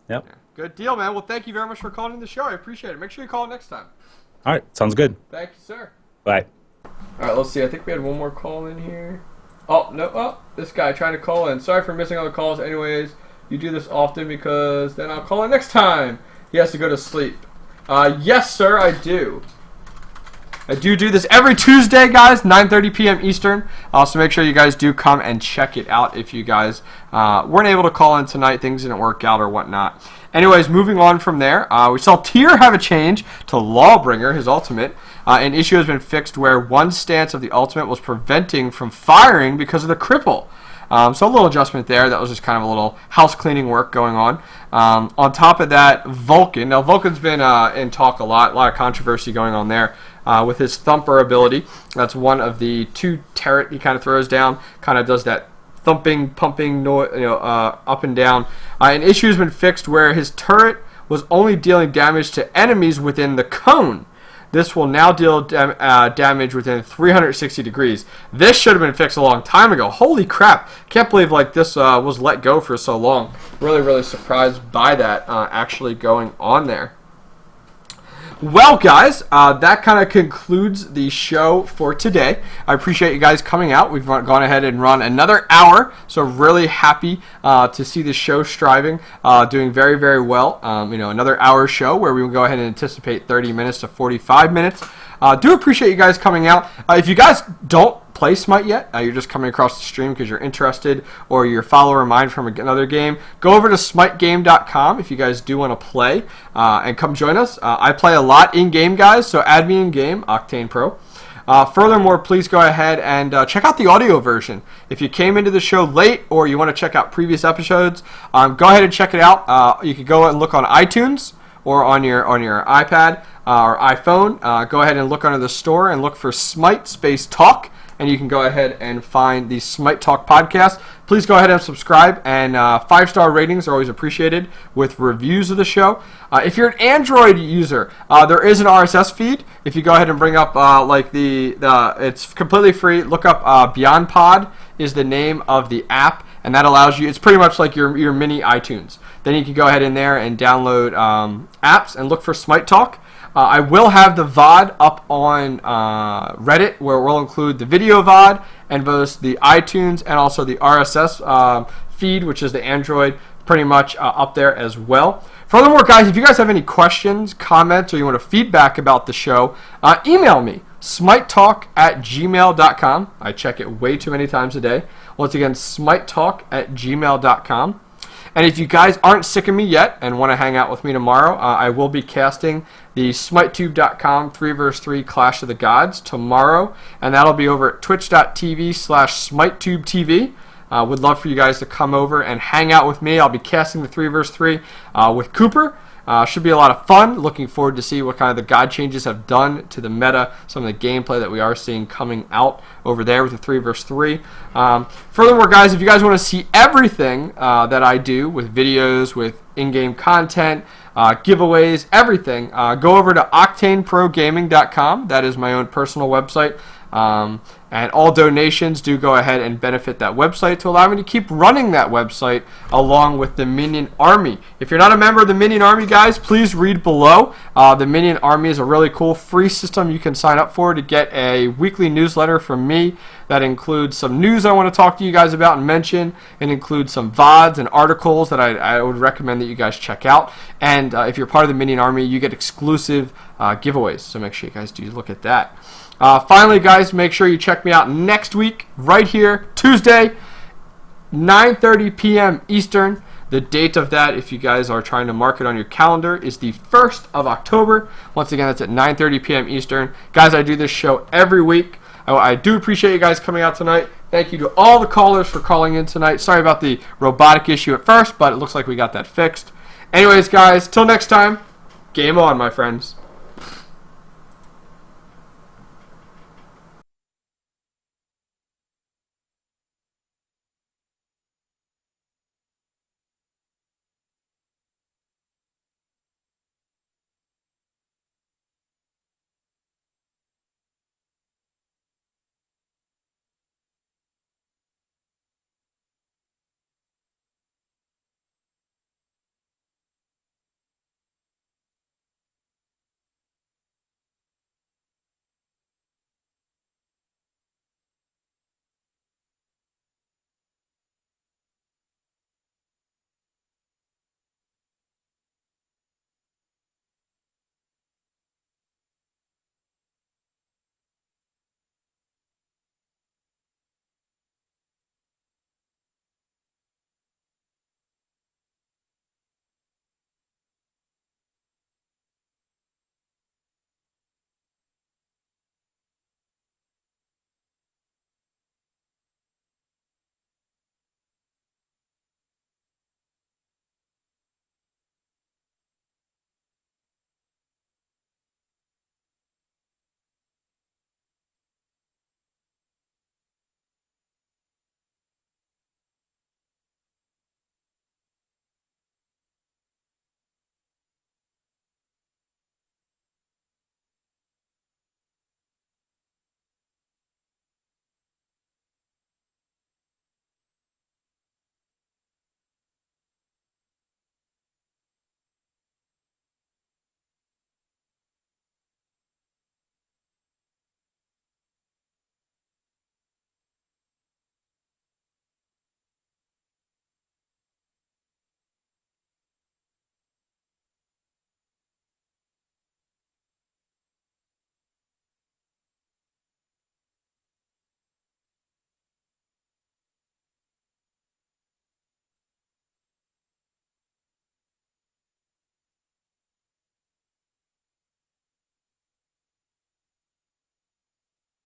Yeah. Good deal, man. Well, thank you very much for calling in the show. I appreciate it. Make sure you call next time. All right, sounds good. Thank you, sir. Bye. All right, let's see. I think we had one more call in here. Oh, no. Oh, this guy trying to call in. Sorry for missing all the calls. Anyways, you do this often because then I'll call in next time. He has to go to sleep. Yes, sir, I do. I do this every Tuesday, guys, 9:30 p.m. Eastern. So make sure you guys do come and check it out if you guys weren't able to call in tonight. Things didn't work out or whatnot. Anyways, moving on from there, we saw Tyr have a change to Lawbringer, his ultimate. An issue has been fixed where one stance of the ultimate was preventing from firing because of the cripple. So a little adjustment there. That was just kind of a little house cleaning work going on. On top of that, Vulcan. Now, Vulcan's been in talk a lot of controversy going on there with his Thumper ability. That's one of the 2 turret he kind of throws down, kind of does that thumping, pumping, up and down. An issue has been fixed where his turret was only dealing damage to enemies within the cone. This will now deal damage within 360 degrees. This should have been fixed a long time ago. Holy crap. Can't believe this was let go for so long. Really, really surprised by that actually going on there. Well, guys, that kind of concludes the show for today. I appreciate you guys coming out. We've gone ahead and run another hour, so really happy to see the show striving, doing very, very well. Another hour show where we will go ahead and anticipate 30 minutes to 45 minutes. Do appreciate you guys coming out. If you guys don't play Smite yet, you're just coming across the stream because you're interested or you're a follower of mine from another game, go over to smitegame.com if you guys do want to play and come join us. I play a lot in-game, guys, so add me in-game, OctanePro. Furthermore, please go ahead and check out the audio version. If you came into the show late or you want to check out previous episodes, go ahead and check it out. You can go and look on iTunes or on your iPad or iPhone. Go ahead and look under the store and look for Smite Space Talk, and you can go ahead and find the Smite Talk podcast. Please go ahead and subscribe, and 5-star ratings are always appreciated with reviews of the show. If you're an Android user, there is an RSS feed. If you go ahead and bring up it's completely free. Look up Beyond Pod is the name of the app, and that allows you. It's pretty much like your mini iTunes. Then you can go ahead in there and download apps and look for Smite Talk. I will have the VOD up on Reddit, where we'll include the video VOD and both the iTunes and also the RSS feed, which is the Android, pretty much up there as well. Furthermore, guys, if you guys have any questions, comments, or you want to feedback about the show, email me, smitetalk@gmail.com. I check it way too many times a day. Once again, smitetalk@gmail.com. And if you guys aren't sick of me yet and want to hang out with me tomorrow, I will be casting the SmiteTube.com 3vs3 Clash of the Gods tomorrow, and that'll be over at twitch.tv/SmiteTubeTV. Would love for you guys to come over and hang out with me. I'll be casting the 3vs3 with Cooper. Should be a lot of fun. Looking forward to see what kind of the god changes have done to the meta, some of the gameplay that we are seeing coming out over there with the 3vs3. Furthermore, guys, if you guys want to see everything that I do with videos, with in-game content, giveaways, everything, go over to OctaneProGaming.com. That is my own personal website. And all donations do go ahead and benefit that website to allow me to keep running that website along with the Minion Army. If you're not a member of the Minion Army, guys, please read below. The Minion Army is a really cool free system you can sign up for to get a weekly newsletter from me that includes some news I want to talk to you guys about and mention. It includes some VODs and articles that I would recommend that you guys check out. And if you're part of the Minion Army, you get exclusive giveaways. So make sure you guys do look at that. Finally, guys, make sure you check me out next week, right here, Tuesday, 9:30 p.m. Eastern. The date of that, if you guys are trying to mark it on your calendar, is the 1st of October. Once again, that's at 9:30 p.m. Eastern. Guys, I do this show every week. I do appreciate you guys coming out tonight. Thank you to all the callers for calling in tonight. Sorry about the robotic issue at first, but it looks like we got that fixed. Anyways, guys, till next time, game on, my friends.